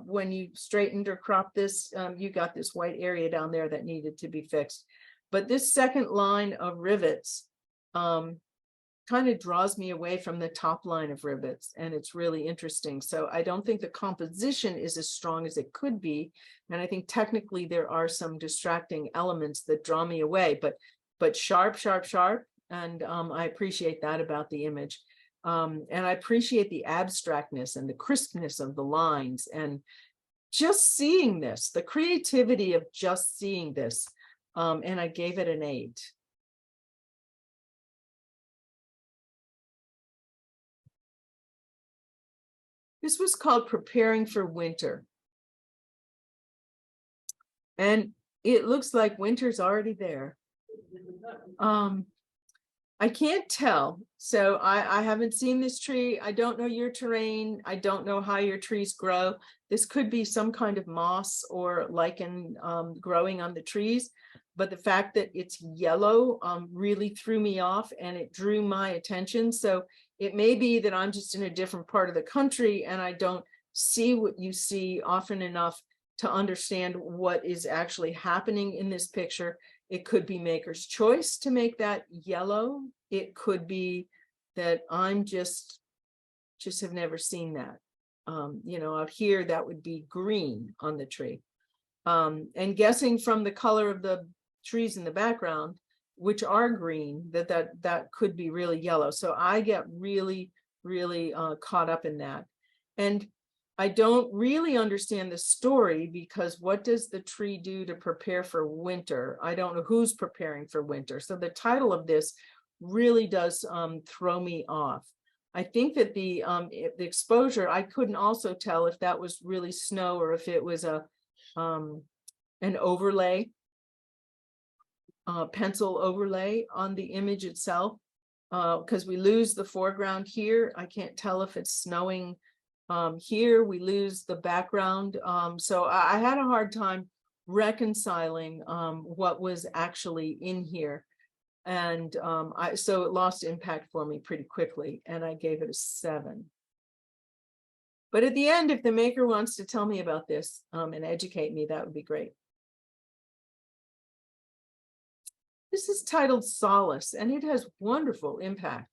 when you straightened or cropped this, you got this white area down there that needed to be fixed. But this second line of rivets kind of draws me away from the top line of rivets, and it's really interesting. So I don't think the composition is as strong as it could be. And I think technically there are some distracting elements that draw me away, but sharp, sharp, sharp. And I appreciate that about the image. And I appreciate the abstractness and the crispness of the lines, and just seeing this, the creativity of just seeing this. And I gave it an 8. This was called Preparing for Winter. And it looks like winter's already there. I can't tell. So I haven't seen this tree. I don't know your terrain. I don't know how your trees grow. This could be some kind of moss or lichen growing on the trees. But the fact that it's yellow really threw me off, and it drew my attention. So it may be that I'm just in a different part of the country and I don't see what you see often enough to understand what is actually happening in this picture. It could be maker's choice to make that yellow. It could be that I'm just have never seen that. You know, out here, that would be green on the tree. And guessing from the color of the trees in the background, which are green, that could be really yellow. So I get really, really caught up in that. And I don't really understand the story, because what does the tree do to prepare for winter? I don't know who's preparing for winter. So the title of this really does throw me off. I think that the exposure, I couldn't also tell if that was really snow or if it was an overlay, pencil overlay on the image itself, because we lose the foreground here. I can't tell if it's snowing here. We lose the background. So I had a hard time reconciling what was actually in here. And so it lost impact for me pretty quickly, and I gave it a 7. But at the end, if the maker wants to tell me about this and educate me, that would be great. This is titled Solace, and it has wonderful impact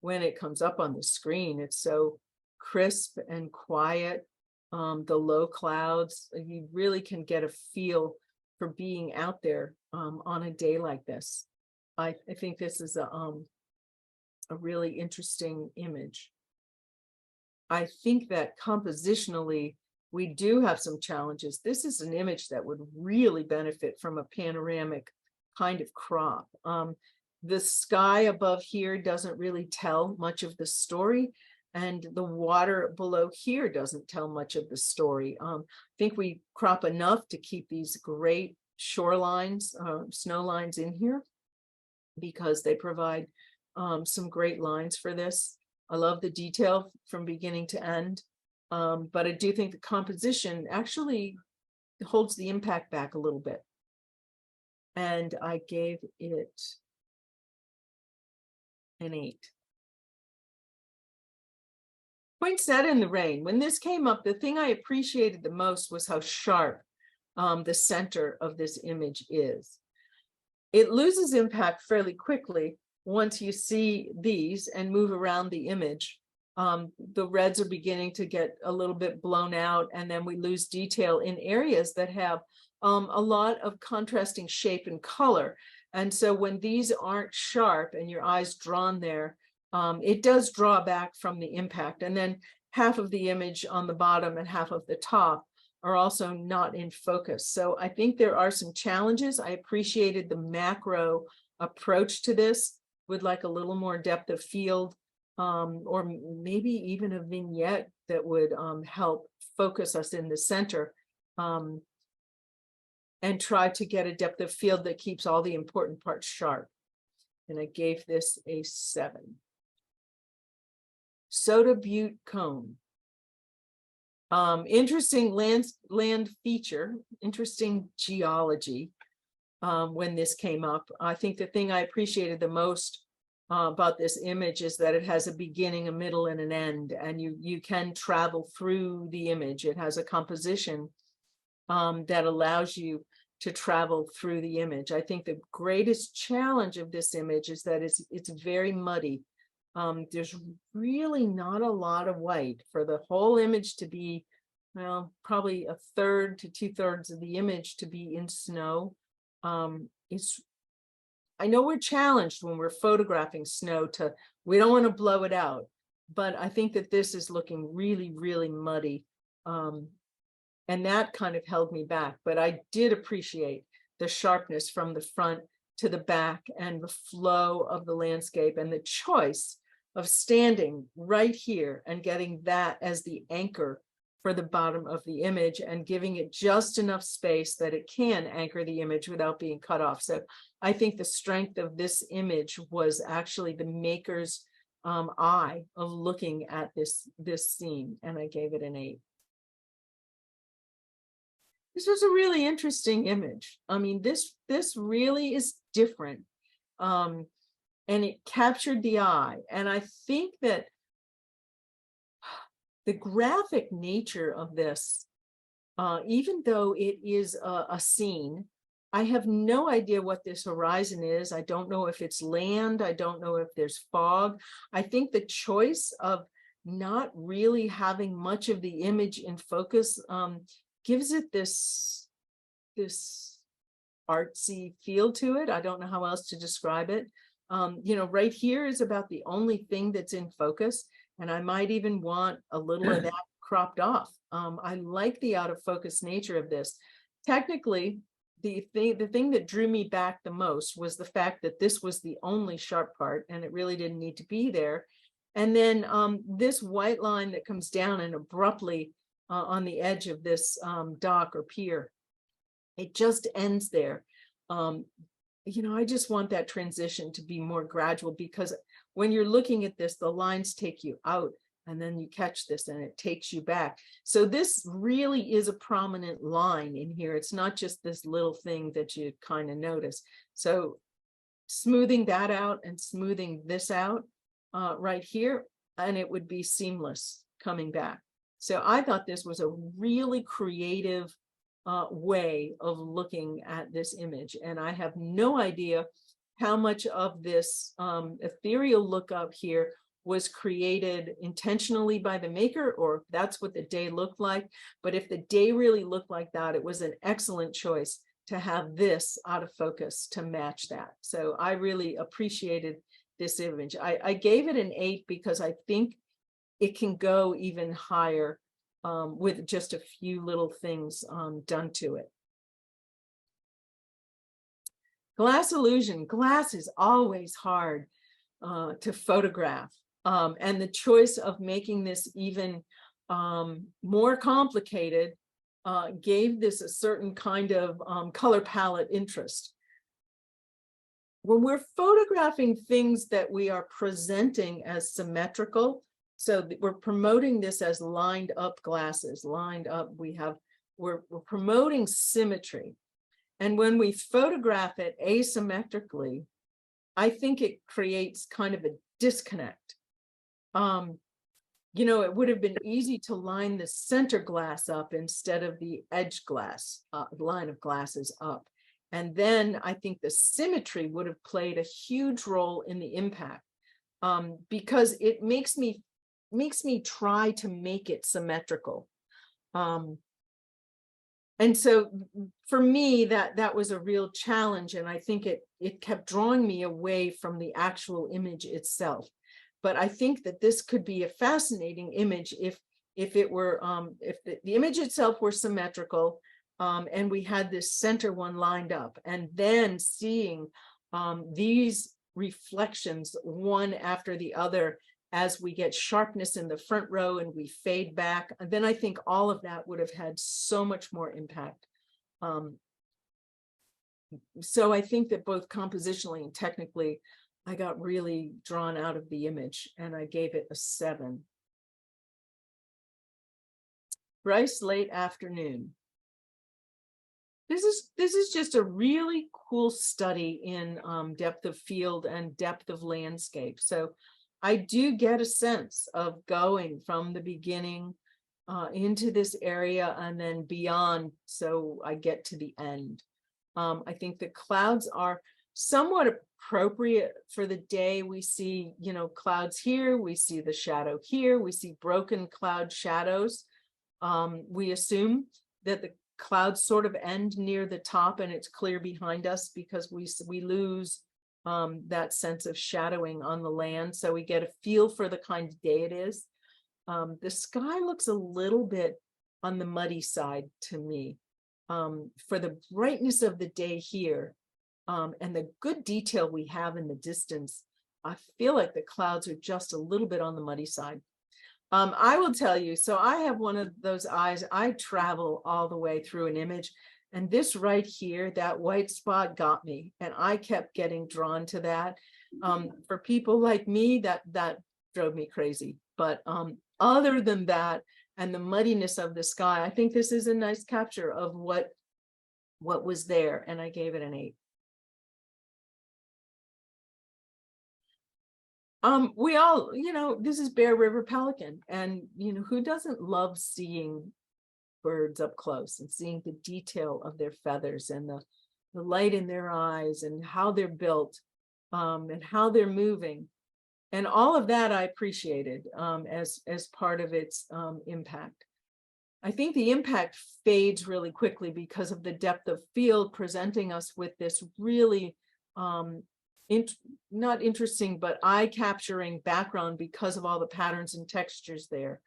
when it comes up on the screen. It's so crisp and quiet. The low clouds, you really can get a feel for being out there on a day like this. I think this is a really interesting image. I think that compositionally, we do have some challenges. This is an image that would really benefit from a panoramic kind of crop. The sky above here doesn't really tell much of the story, and the water below here doesn't tell much of the story. I think we crop enough to keep these great shorelines, snow lines in here, because they provide some great lines for this. I love the detail from beginning to end, but I do think the composition actually holds the impact back a little bit. And I gave it an 8. Poinsettia in the rain. When this came up, the thing I appreciated the most was how sharp the center of this image is. It loses impact fairly quickly once you see these and move around the image. The reds are beginning to get a little bit blown out, and then we lose detail in areas that have a lot of contrasting shape and color. And so when these aren't sharp and your eye's drawn there, it does draw back from the impact. And then half of the image on the bottom and half of the top are also not in focus. So I think there are some challenges. I appreciated the macro approach to this with like a little more depth of field, or maybe even a vignette that would help focus us in the center, and try to get a depth of field that keeps all the important parts sharp. And I gave this a 7. Soda Butte Cone. Interesting land feature, interesting geology. When this came up, I think the thing I appreciated the most about this image is that it has a beginning, a middle, and an end, and you can travel through the image. It has a composition that allows you to travel through the image. I think the greatest challenge of this image is that it's very muddy. There's really not a lot of white for the whole image to be, well, probably 1/3 to 2/3 of the image to be in snow. I know we're challenged when we're photographing snow we don't want to blow it out, but I think that this is looking really, really muddy. And that kind of held me back, but I did appreciate the sharpness from the front to the back and the flow of the landscape and the choice of standing right here and getting that as the anchor for the bottom of the image and giving it just enough space that it can anchor the image without being cut off. So I think the strength of this image was actually the maker's eye of looking at this scene, and I gave it an 8. This was a really interesting image. I mean, this really is different, and it captured the eye. And I think that the graphic nature of this, even though it is a scene, I have no idea what this horizon is. I don't know if it's land. I don't know if there's fog. I think the choice of not really having much of the image in focus gives it this artsy feel to it. I don't know how else to describe it. Right here is about the only thing that's in focus, and I might even want a little of that cropped off. I like the out of focus nature of this. Technically, the thing that drew me back the most was the fact that this was the only sharp part, and it really didn't need to be there. And then this white line that comes down and abruptly on the edge of this dock or pier, it just ends there. I just want that transition to be more gradual, because when you're looking at this, the lines take you out and then you catch this and it takes you back. So this really is a prominent line in here. It's not just this little thing that you kind of notice. So smoothing that out and smoothing this out right here, and it would be seamless coming back. So I thought this was a really creative way of looking at this image. And I have no idea how much of this ethereal look up here was created intentionally by the maker, or if that's what the day looked like. But if the day really looked like that, it was an excellent choice to have this out of focus to match that. So I really appreciated this image. I gave it an 8 because I think it can go even higher with just a few little things done to it. Glass illusion. Glass is always hard to photograph. And the choice of making this even more complicated gave this a certain kind of color palette interest. When we're photographing things that we are presenting as symmetrical, so we're promoting this as lined up glasses, lined up, we're promoting symmetry. And when we photograph it asymmetrically, I think it creates kind of a disconnect. You know, it would have been easy to line the center glass up instead of the edge glass, line of glasses up. And then I think the symmetry would have played a huge role in the impact, because it makes me try to make it symmetrical. And so for me, that was a real challenge. And I think it kept drawing me away from the actual image itself. But I think that this could be a fascinating image if it were, if the image itself were symmetrical, and we had this center one lined up, and then seeing these reflections one after the other as we get sharpness in the front row and we fade back, and then I think all of that would have had so much more impact. So I think that both compositionally and technically, I got really drawn out of the image, and I gave it a 7. Bryce, late afternoon. This is just a really cool study in depth of field and depth of landscape. So I do get a sense of going from the beginning into this area and then beyond, so I get to the end. I think the clouds are somewhat appropriate for the day. We see, you know, clouds here, we see the shadow here, we see broken cloud shadows. We assume that the clouds sort of end near the top and it's clear behind us because we lose that sense of shadowing on the land. So we get a feel for the kind of day it is. The sky looks a little bit on the muddy side to me. For the brightness of the day here, and the good detail we have in the distance, I feel like the clouds are just a little bit on the muddy side. I will tell you, so I have one of those eyes, I travel all the way through an image, and this right here, that white spot got me, and I kept getting drawn to that. For people like me, that drove me crazy. But other than that, and the muddiness of the sky, I think this is a nice capture of what was there, and I gave it an 8. We all, you know, this is Bear River Pelican, and you know, who doesn't love seeing birds up close and seeing the detail of their feathers and the light in their eyes and how they're built, and how they're moving, and all of that I appreciated as part of its impact. I think the impact fades really quickly because of the depth of field presenting us with this really not interesting, but eye-capturing background because of all the patterns and textures there.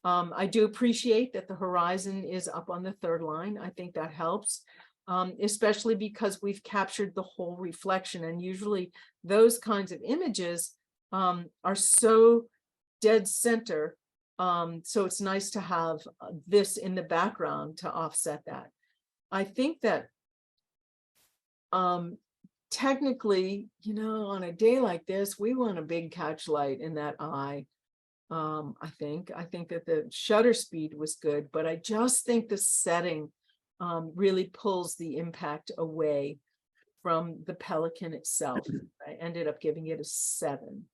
I do appreciate that the horizon is up on the 3rd line. I think that helps, especially because we've captured the whole reflection. And usually those kinds of images are so dead center. So it's nice to have this in the background to offset that. I think that technically, you know, on a day like this, we want a big catch light in that eye. I think that the shutter speed was good, but I just think the setting really pulls the impact away from the pelican itself. I ended up giving it a 7.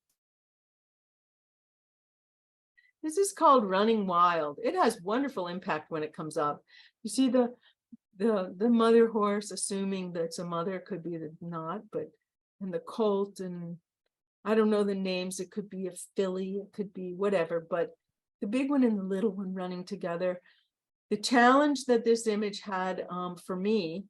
This is called Running Wild. It has wonderful impact when it comes up. You see the mother horse, assuming that's a mother, could be the not, but and the colt, and I don't know the names. It could be a filly, it could be whatever, but the big one and the little one running together. The challenge that this image had for me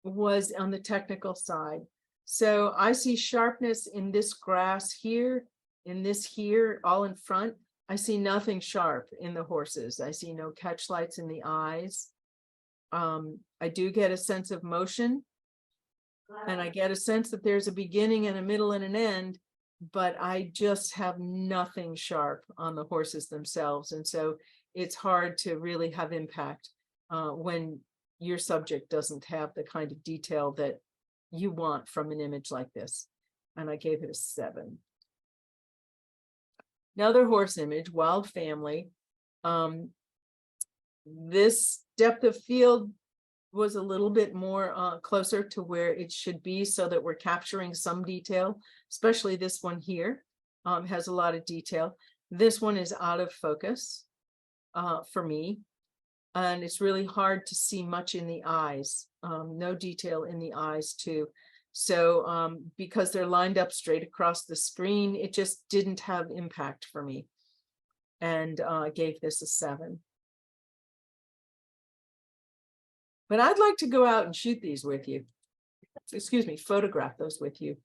was on the technical side. So I see sharpness in this grass here, in this here, all in front. I see nothing sharp in the horses. I see no catch lights in the eyes. I do get a sense of motion, and I get a sense that there's a beginning and a middle and an end, but I just have nothing sharp on the horses themselves. And so it's hard to really have impact when your subject doesn't have the kind of detail that you want from an image like this. And I gave it a 7. Another horse image, Wild Family. This depth of field was a little bit more closer to where it should be so that we're capturing some detail, especially this one here has a lot of detail. This one is out of focus for me, and it's really hard to see much in the eyes, no detail in the eyes too. So because they're lined up straight across the screen, it just didn't have impact for me. And I gave this a 7. But I'd like to go out and shoot these with you. Excuse me, photograph those with you.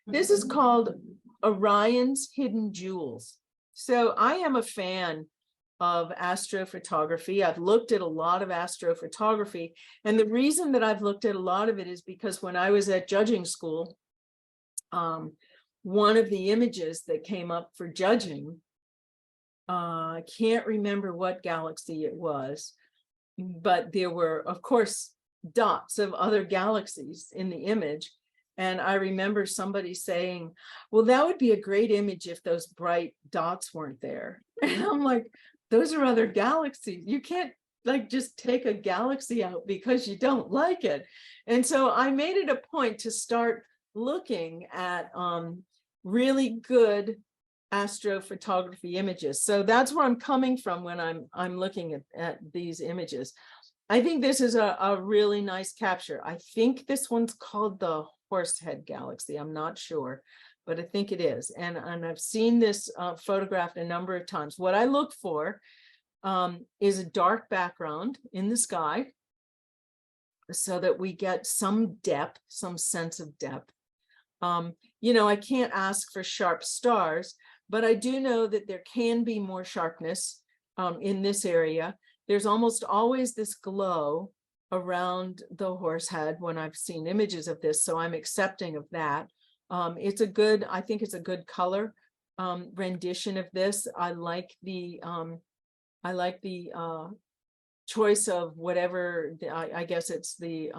This is called Orion's Hidden Jewels. So I am a fan of astrophotography. I've looked at a lot of astrophotography. And the reason that I've looked at a lot of it is because when I was at judging school, one of the images that came up for judging, I can't remember what galaxy it was, but there were, of course, dots of other galaxies in the image. And I remember somebody saying, well, that would be a great image if those bright dots weren't there. And I'm like, those are other galaxies. You can't like just take a galaxy out because you don't like it. And so I made it a point to start looking at really good astrophotography images. So that's where I'm coming from when I'm looking at these images. I think this is a really nice capture. I think this one's called the Horsehead Galaxy. I'm not sure, but I think it is. And I've seen this photographed a number of times. What I look for is a dark background in the sky so that we get some depth, some sense of depth. You know, I can't ask for sharp stars, but I do know that there can be more sharpness in this area. There's almost always this glow around the horse head when I've seen images of this, so I'm accepting of that. It's a good, I think it's a good color rendition of this. I like the choice of whatever, I guess it's the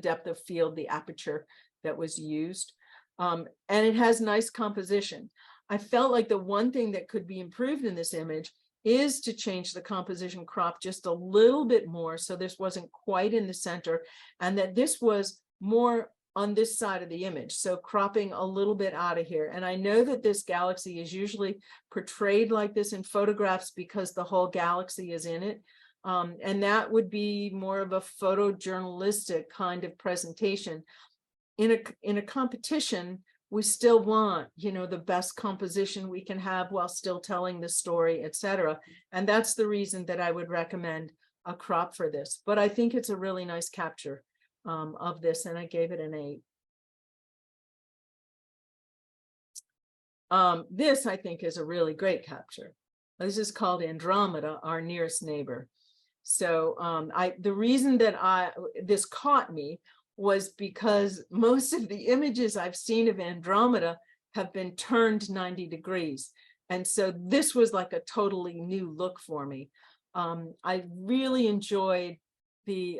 depth of field, the aperture that was used. And it has nice composition. I felt like the one thing that could be improved in this image is to change the composition crop just a little bit more so this wasn't quite in the center and that this was more on this side of the image. So cropping a little bit out of here. And I know that this galaxy is usually portrayed like this in photographs because the whole galaxy is in it. And that would be more of a photojournalistic kind of presentation. In a competition, we still want, you know, the best composition we can have while still telling the story, etc. And that's the reason that I would recommend a crop for this. But I think it's a really nice capture of this, and I gave it an 8. This, I think, is a really great capture. This is called Andromeda, our nearest neighbor. So the reason that this caught me was because most of the images I've seen of Andromeda have been turned 90 degrees. And so this was like a totally new look for me. I really enjoyed the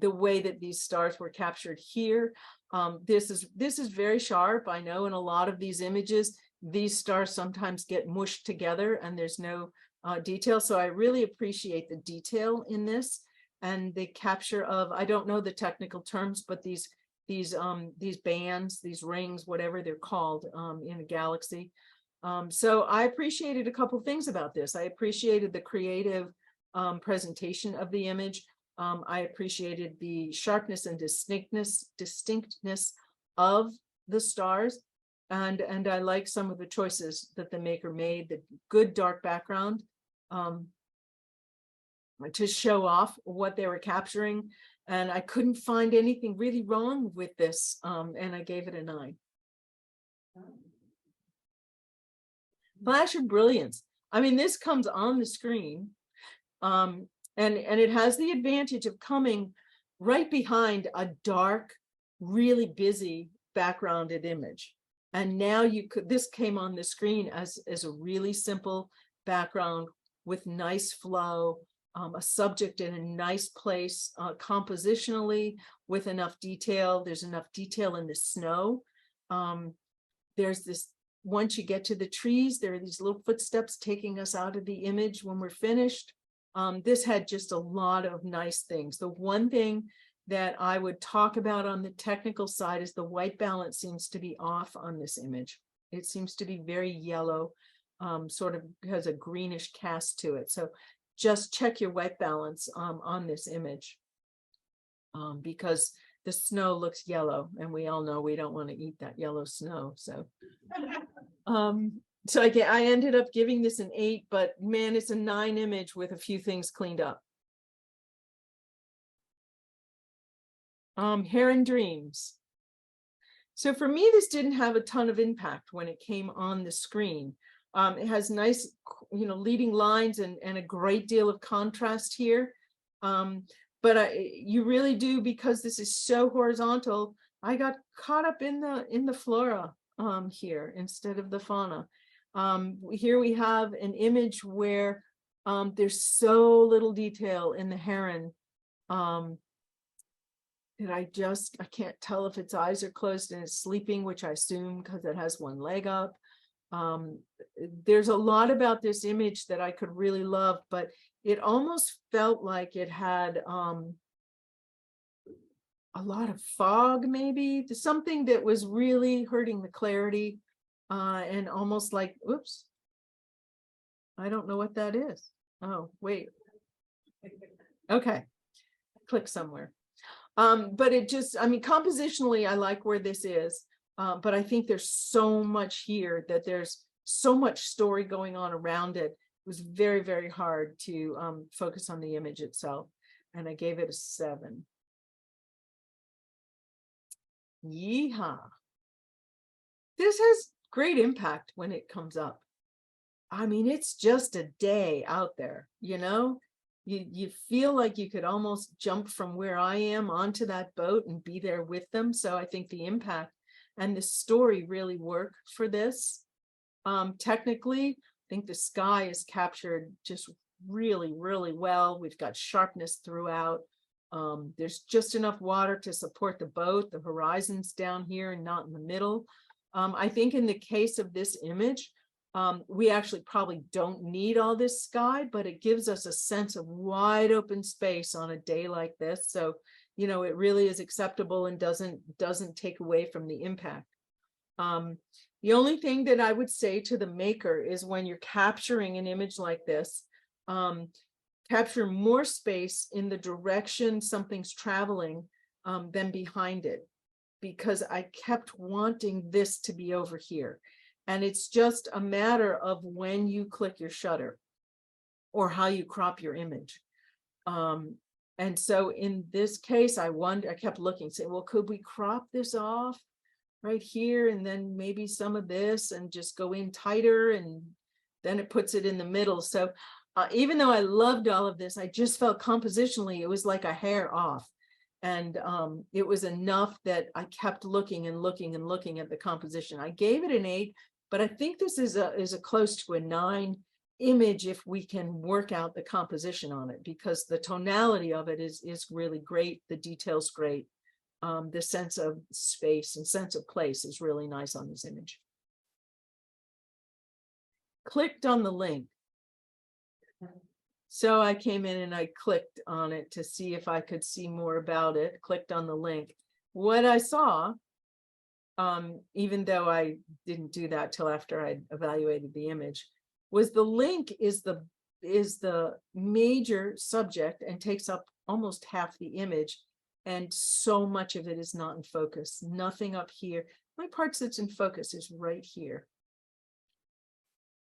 way that these stars were captured here. This is very sharp. I know in a lot of these images, these stars sometimes get mushed together and there's no detail. So I really appreciate the detail in this and the capture of, I don't know the technical terms, but these bands, these rings, whatever they're called in a galaxy. So I appreciated a couple things about this. I appreciated the creative presentation of the image. I appreciated the sharpness and distinctness of the stars. And I like some of the choices that the maker made, the good dark background to show off what they were capturing. And I couldn't find anything really wrong with this. And I gave it a 9. Flash of brilliance. I mean, this comes on the screen. And it has the advantage of coming right behind a dark, really busy backgrounded image. And now this came on the screen as a really simple background with nice flow, a subject in a nice place, compositionally with enough detail. There's enough detail in the snow. There's once you get to the trees, there are these little footsteps taking us out of the image when we're finished. This had just a lot of nice things. The one thing that I would talk about on the technical side is the white balance seems to be off on this image. It seems to be very yellow, sort of has a greenish cast to it. So just check your white balance on this image, because the snow looks yellow, and we all know we don't want to eat that yellow snow. So, so I ended up giving this an 8, but man, it's a 9 image with a few things cleaned up. Heron Dreams. So for me, this didn't have a ton of impact when it came on the screen. It has nice, leading lines and a great deal of contrast here. But you really do, because this is so horizontal, I got caught up in the flora here instead of the fauna. Here we have an image where there's so little detail in the heron that I can't tell if its eyes are closed and it's sleeping, which I assume because it has one leg up. There's a lot about this image that I could really love, but it almost felt like it had a lot of fog, maybe something that was really hurting the clarity, and almost like, oops, I don't know what that is. Oh, wait. Okay, click somewhere. But it just, compositionally, I like where this is, but I think there's so much here that there's so much story going on around it. It was very, very hard to focus on the image itself, and I gave it a 7. Yeehaw. This has great impact when it comes up. It's just a day out there, You feel like you could almost jump from where I am onto that boat and be there with them. So I think the impact and the story really work for this. Technically, I think the sky is captured just really, really well. We've got sharpness throughout. There's just enough water to support the boat. The horizon's down here and not in the middle. I think in the case of this image, we actually probably don't need all this sky, but it gives us a sense of wide open space on a day like this. So, it really is acceptable and doesn't take away from the impact. The only thing that I would say to the maker is when you're capturing an image like this, capture more space in the direction something's traveling than behind it, because I kept wanting this to be over here. And it's just a matter of when you click your shutter or how you crop your image. And so in this case, I kept looking, saying, well, could we crop this off right here? And then maybe some of this and just go in tighter, and then it puts it in the middle. So even though I loved all of this, I just felt compositionally, it was like a hair off. And it was enough that I kept looking and looking and looking at the composition. I gave it an 8, but I think this is a close to a 9 image if we can work out the composition on it, because the tonality of it is really great. The detail's great. The sense of space and sense of place is really nice on this image. Clicked on the link. So I came in and I clicked on it to see if I could see more about it, clicked on the link. What I saw, even though I didn't do that till after I'd evaluated the image, was the link is the major subject and takes up almost half the image. And so much of it is not in focus, nothing up here. The only parts that's in focus is right here.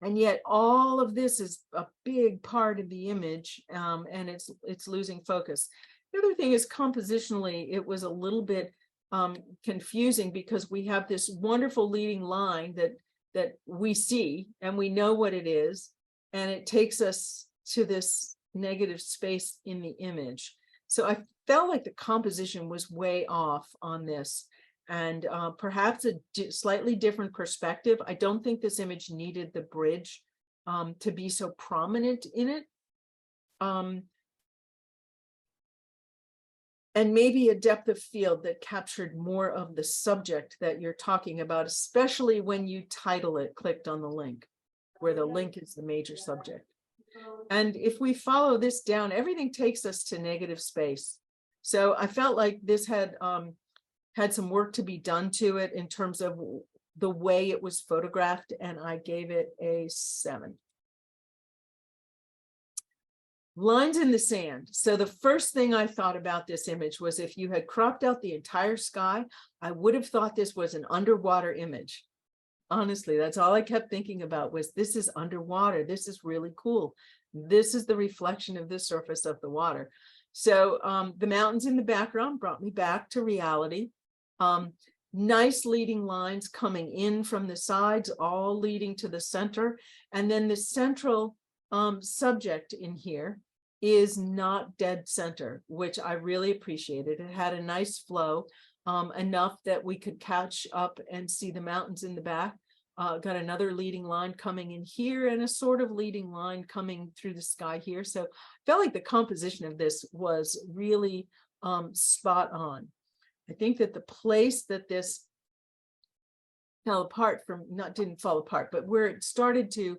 And yet all of this is a big part of the image, and it's losing focus. The other thing is compositionally, it was a little bit confusing, because we have this wonderful leading line that we see and we know what it is, and it takes us to this negative space in the image. So I felt like the composition was way off on this, and perhaps a slightly different perspective. I don't think this image needed the bridge to be so prominent in it. and maybe a depth of field that captured more of the subject that you're talking about, especially when you title it, clicked on the link, where the link is the major subject. And if we follow this down, everything takes us to negative space. So I felt like this had some work to be done to it in terms of the way it was photographed, and I gave it a 7. Lines in the sand. So the first thing I thought about this image was, if you had cropped out the entire sky, I would have thought this was an underwater image. Honestly, that's all I kept thinking about, was this is underwater. This is really cool. This is the reflection of the surface of the water. So the mountains in the background brought me back to reality. Nice leading lines coming in from the sides, all leading to the center. And then the central subject in here is not dead center, which I really appreciated. It had a nice flow, enough that we could catch up and see the mountains in the back. Got another leading line coming in here and a sort of leading line coming through the sky here. So I felt like the composition of this was really spot on. I think that the place that this fell apart from, didn't fall apart, but where it started to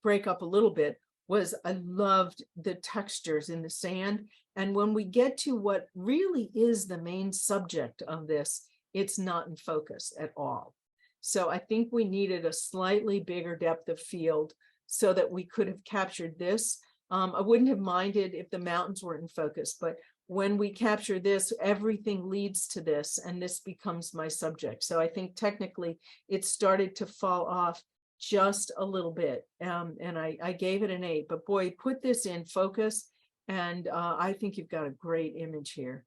break up a little bit, was I loved the textures in the sand. And when we get to what really is the main subject of this, it's not in focus at all. So I think we needed a slightly bigger depth of field so that we could have captured this. I wouldn't have minded if the mountains were in focus, but when we capture this, everything leads to this, and this becomes my subject. So I think technically it started to fall off just a little bit, and I gave it an 8. But boy, put this in focus, and I think you've got a great image here.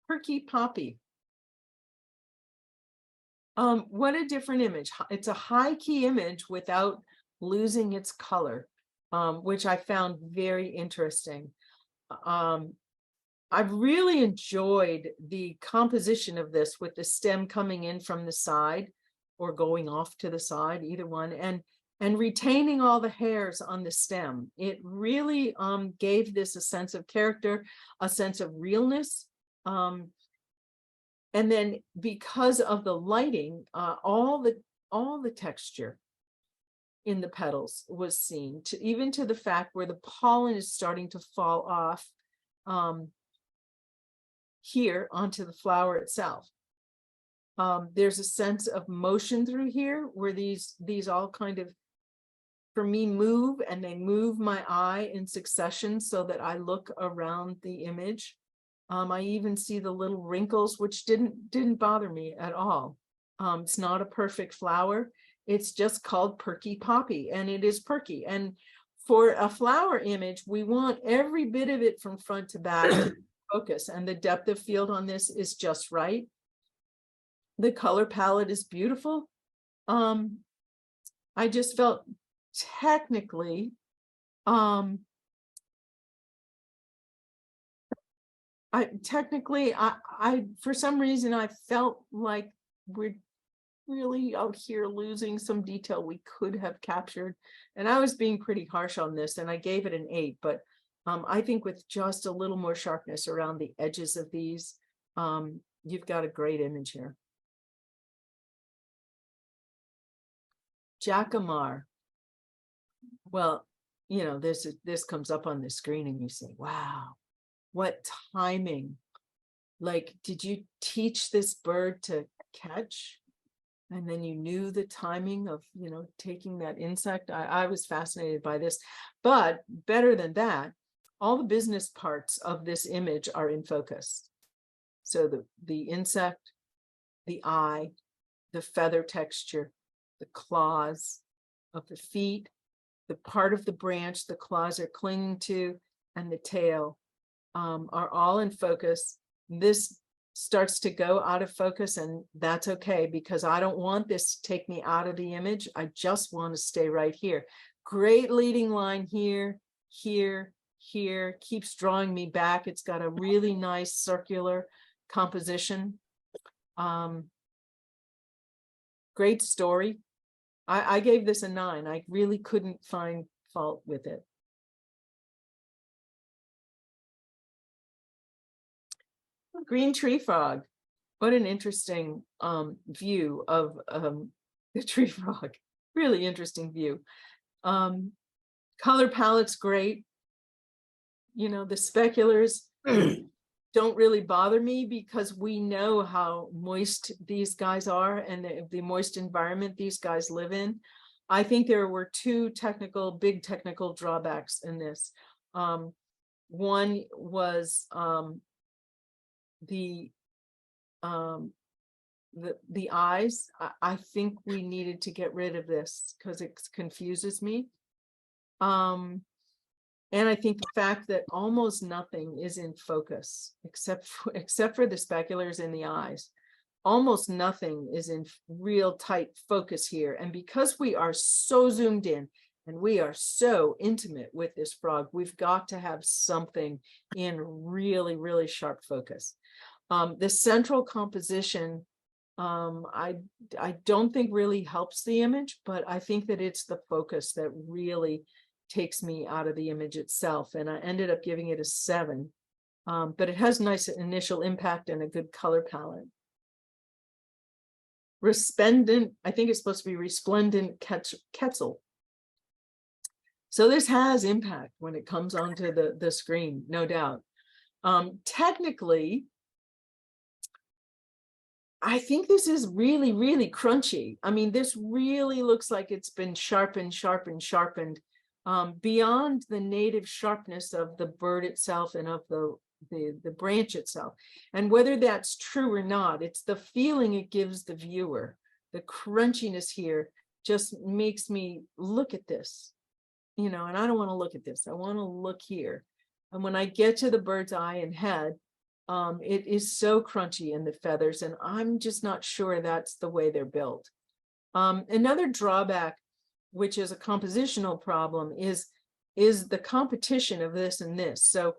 Perky Poppy. What a different image. It's a high key image without losing its color, which I found very interesting. I've really enjoyed the composition of this, with the stem coming in from the side or going off to the side, either one, and retaining all the hairs on the stem. It really gave this a sense of character, a sense of realness. And then because of the lighting, all the texture in the petals was seen, even to the fact where the pollen is starting to fall off here onto the flower itself. There's a sense of motion through here, where these all kind of, for me, move, and they move my eye in succession so that I look around the image. I even see the little wrinkles, which didn't bother me at all. It's not a perfect flower. It's just called Perky Poppy, and it is perky. And for a flower image, we want every bit of it from front to back to focus, and the depth of field on this is just right. The color palette is beautiful. I just felt technically, I for some reason I felt like we're really out here losing some detail we could have captured, and I was being pretty harsh on this, and I gave it an 8. But I think with just a little more sharpness around the edges of these, you've got a great image here. Jacamar. Well, you know, this comes up on the screen and you say, wow, what timing. Like, did you teach this bird to catch? And then you knew the timing of, you know, taking that insect. I was fascinated by this. But better than that, all the business parts of this image are in focus. So the insect, the eye, the feather texture, the claws of the feet, the part of the branch the claws are clinging to, and the tail are all in focus. This starts to go out of focus, and that's okay, because I don't want this to take me out of the image. I just want to stay right here. Great leading line here, here, here, keeps drawing me back. It's got a really nice circular composition. Great story. I gave this a 9. I really couldn't find fault with it. green tree frog. What an interesting view of the tree frog. Really interesting view. Color palette's great. You know, the speculars don't really bother me because we know how moist these guys are and the moist environment these guys live in. I think there were two big technical drawbacks in this. One was the eyes. I think we needed to get rid of this because it confuses me. And I think the fact that almost nothing is in focus except for the speculars in the eyes. Almost nothing is in real tight focus here. And because we are so zoomed in and we are so intimate with this frog, we've got to have something in really, really sharp focus. The central composition, I don't think really helps the image, but I think that it's the focus that really takes me out of the image itself. And I ended up giving it a 7, but it has nice initial impact and a good color palette. Resplendent, I think it's supposed to be resplendent Quetzal. So this has impact when it comes onto the screen, no doubt. Technically, I think this is really, really crunchy. I mean, this really looks like it's been sharpened beyond the native sharpness of the bird itself and of the branch itself. And whether that's true or not, it's the feeling it gives the viewer. The crunchiness here just makes me look at this, you know, and I don't want to look at this. I want to look here. And when I get to the bird's eye and head, it is so crunchy in the feathers, and I'm just not sure that's the way they're built. Another drawback, which is a compositional problem, is the competition of this and this. So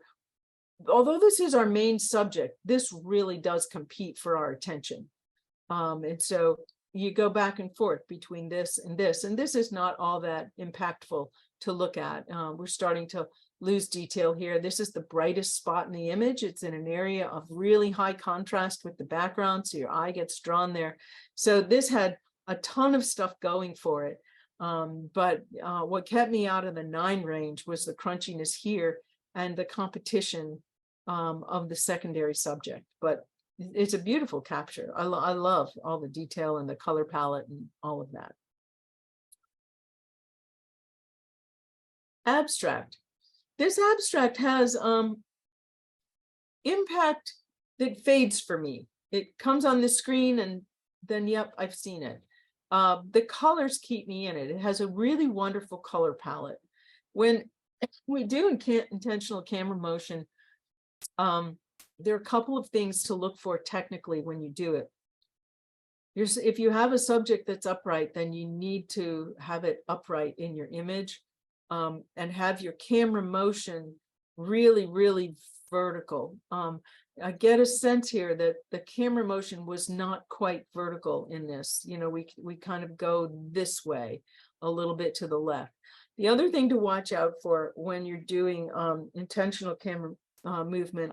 although this is our main subject, this really does compete for our attention. And so you go back and forth between this, and this is not all that impactful to look at. We're starting to lose detail here. This is the brightest spot in the image. It's in an area of really high contrast with the background, so your eye gets drawn there. So this had a ton of stuff going for it. But what kept me out of the 9 range was the crunchiness here and the competition of the secondary subject. But it's a beautiful capture. I love all the detail and the color palette and all of that. Abstract. This abstract has impact that fades for me. It comes on the screen and then, yep, I've seen it. The colors keep me in it. It has a really wonderful color palette. When we do intentional camera motion, there are a couple of things to look for technically when you do it. If you have a subject that's upright, then you need to have it upright in your image, and have your camera motion really, really vertical. I get a sense here that the camera motion was not quite vertical in this. You know, we kind of go this way a little bit to the left. The other thing to watch out for when you're doing intentional camera movement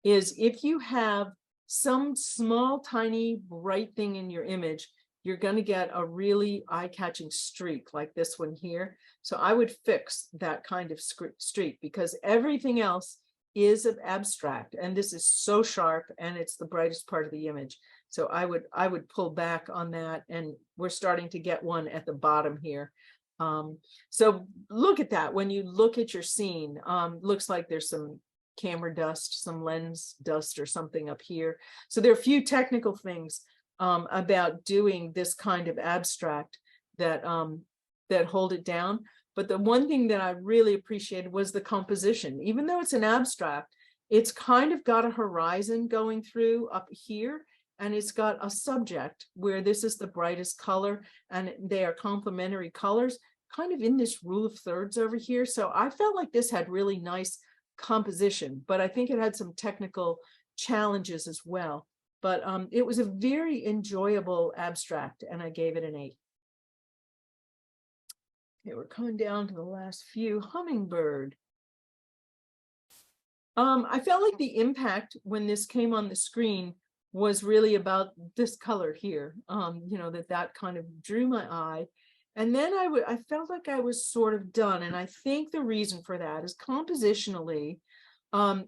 is if you have some small, tiny, bright thing in your image, you're going to get a really eye-catching streak like this one here. So I would fix that kind of streak because everything else is abstract, and this is so sharp and it's the brightest part of the image. So I would pull back on that, and we're starting to get one at the bottom here. So look at that when you look at your scene. Looks like there's some camera dust, some lens dust or something up here. So there are a few technical things about doing this kind of abstract that that hold it down. But the one thing that I really appreciated was the composition. Even though it's an abstract, it's kind of got a horizon going through up here, and it's got a subject where this is the brightest color, and they are complementary colors, kind of in this rule of thirds over here. So I felt like this had really nice composition, but I think it had some technical challenges as well. But it was a very enjoyable abstract, and I gave it an 8. Okay, we're coming down to the last few. Hummingbird. I felt like the impact when this came on the screen was really about this color here. You know, that kind of drew my eye. And then I felt like I was sort of done. And I think the reason for that is compositionally,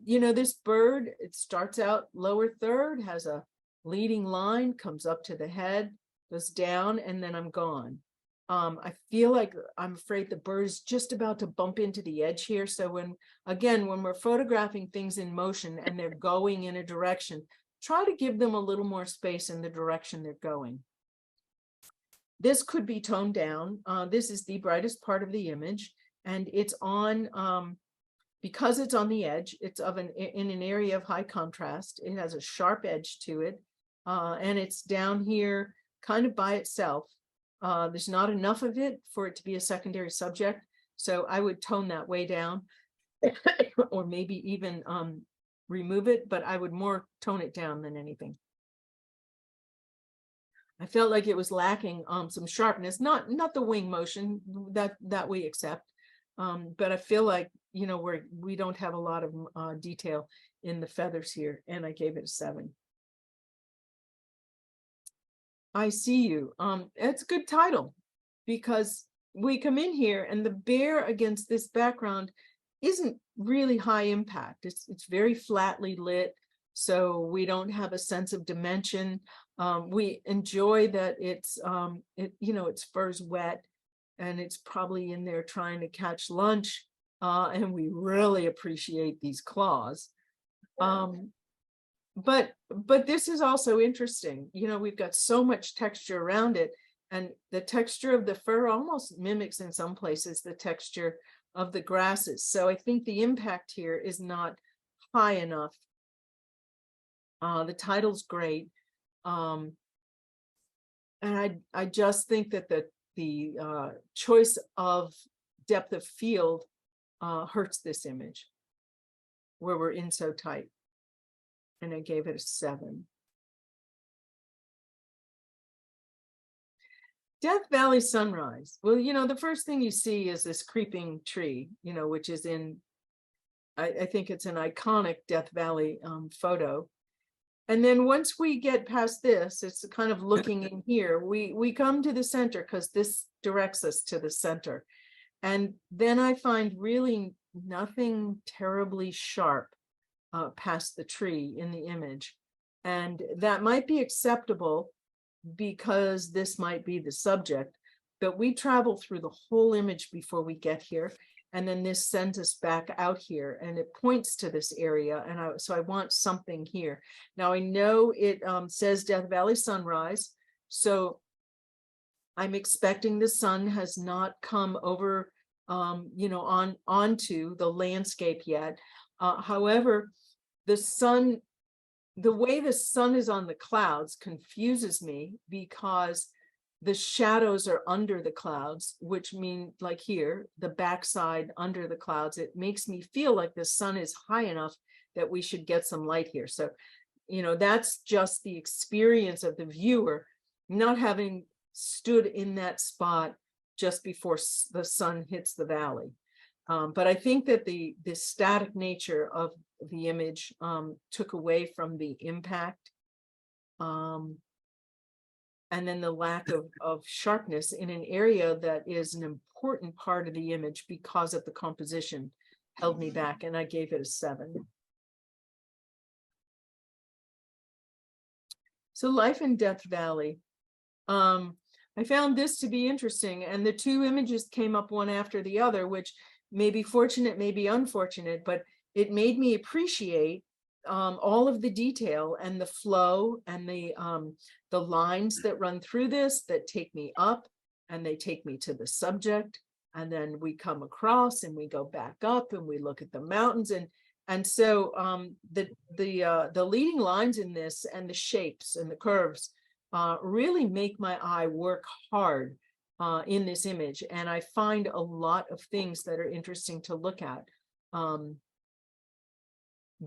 you know, this bird, it starts out lower third, has a leading line, comes up to the head, goes down, and then I'm gone. I feel like I'm afraid the bird is just about to bump into the edge here. So when we're photographing things in motion and they're going in a direction, try to give them a little more space in the direction they're going. This could be toned down. This is the brightest part of the image, and it's on, because it's on the edge, it's in an area of high contrast. It has a sharp edge to it, and it's down here kind of by itself. There's not enough of it for it to be a secondary subject, so I would tone that way down, or maybe even remove it, but I would more tone it down than anything. I felt like it was lacking some sharpness, not the wing motion that we accept, but I feel like, you know, we don't have a lot of detail in the feathers here, and I gave it a 7. I See You. It's a good title, because we come in here and the bear against this background isn't really high impact. It's very flatly lit, so we don't have a sense of dimension. We enjoy that it's you know, its fur's wet and it's probably in there trying to catch lunch, and we really appreciate these claws. But this is also interesting. You know, we've got so much texture around it, and the texture of the fur almost mimics in some places the texture of the grasses. So I think the impact here is not high enough. The title's great. And I just think that the choice of depth of field hurts this image, where we're in so tight. And I gave it a 7. Death Valley Sunrise. Well, you know, the first thing you see is this creeping tree, you know, which is I think it's an iconic Death Valley photo. And then once we get past this, it's kind of looking in here. We come to the center because this directs us to the center. And then I find really nothing terribly sharp past the tree in the image. And that might be acceptable because this might be the subject, but we travel through the whole image before we get here. And then this sends us back out here and it points to this area. And so I want something here. Now I know it says Death Valley Sunrise. So I'm expecting the sun has not come over, you know, onto the landscape yet. However, the way the sun is on the clouds confuses me, because the shadows are under the clouds, which mean, like here, the backside under the clouds, it makes me feel like the sun is high enough that we should get some light here. So, you know, that's just the experience of the viewer, not having stood in that spot just before the sun hits the valley. But I think that the static nature of the image took away from the impact, and then the lack of sharpness in an area that is an important part of the image because of the composition held me back, and I gave it a 7. So Life in Death Valley. I found this to be interesting, and the two images came up one after the other, which may be fortunate, may be unfortunate, but it made me appreciate all of the detail and the flow and the lines that run through this that take me up and they take me to the subject, and then we come across and we go back up and we look at the mountains, and so the leading lines in this and the shapes and the curves really make my eye work hard in this image, and I find a lot of things that are interesting to look at.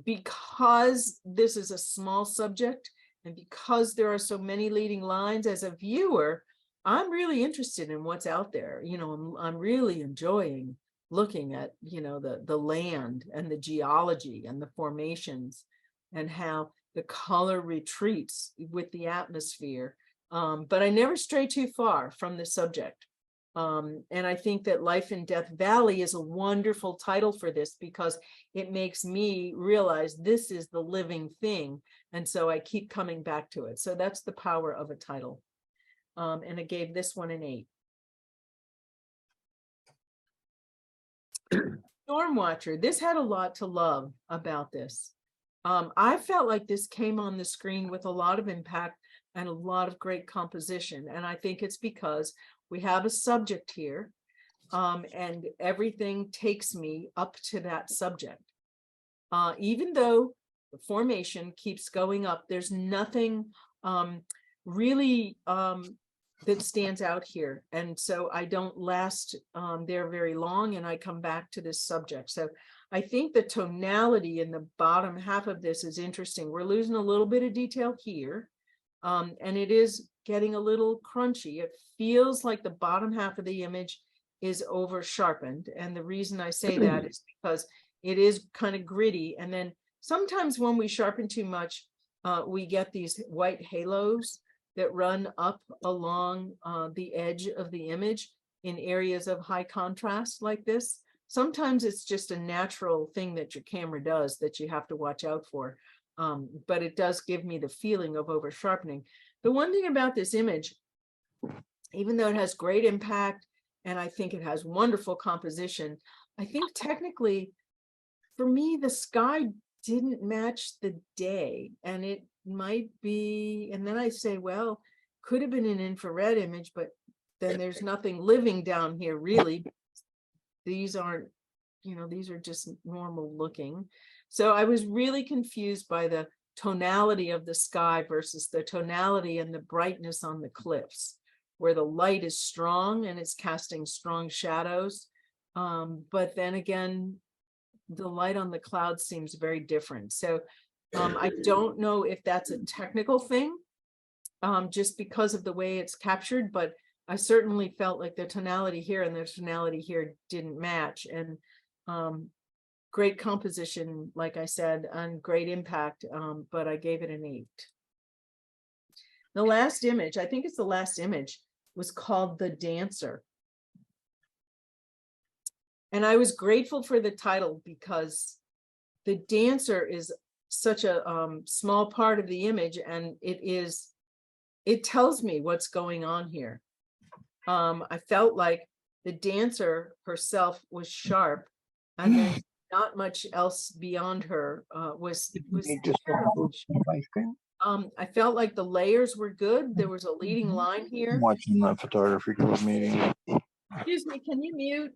Because this is a small subject and because there are so many leading lines, as a viewer, I'm really interested in what's out there. You know, I'm really enjoying looking at, the land and the geology and the formations and how the color retreats with the atmosphere. But I never stray too far from the subject. And I think that Life and Death Valley is a wonderful title for this because it makes me realize this is the living thing. And so I keep coming back to it. So that's the power of a title. And I gave this one an 8. Storm Watcher. This had a lot to love about this. I felt like this came on the screen with a lot of impact and a lot of great composition. And I think it's because we have a subject here, and everything takes me up to that subject. Even though the formation keeps going up, there's nothing really that stands out here. And so I don't last there very long, and I come back to this subject. So I think the tonality in the bottom half of this is interesting. We're losing a little bit of detail here, and it is getting a little crunchy. It feels like the bottom half of the image is over sharpened. And the reason I say that is because it is kind of gritty. And then sometimes when we sharpen too much, we get these white halos that run up along the edge of the image in areas of high contrast like this. Sometimes it's just a natural thing that your camera does that you have to watch out for. But it does give me the feeling of over sharpening. The one thing about this image, even though it has great impact and I think it has wonderful composition, I think technically for me, the sky didn't match the day, and it might be, and then I say, well, could have been an infrared image, but then there's nothing living down here really. These aren't, these are just normal looking. So I was really confused by the tonality of the sky versus the tonality and the brightness on the cliffs, where the light is strong and it's casting strong shadows. But then again, the light on the clouds seems very different. So I don't know if that's a technical thing, just because of the way it's captured, but I certainly felt like the tonality here and the tonality here didn't match. And great composition, like I said, and great impact, but I gave it an 8. The last image, I think it's the last image, was called The Dancer. And I was grateful for the title because the dancer is such a small part of the image, and it tells me what's going on here. I felt like the dancer herself was sharp, and then not much else beyond her was I felt like the layers were good. There was a leading line here. I'm watching that photography club meeting. Excuse me, can you mute?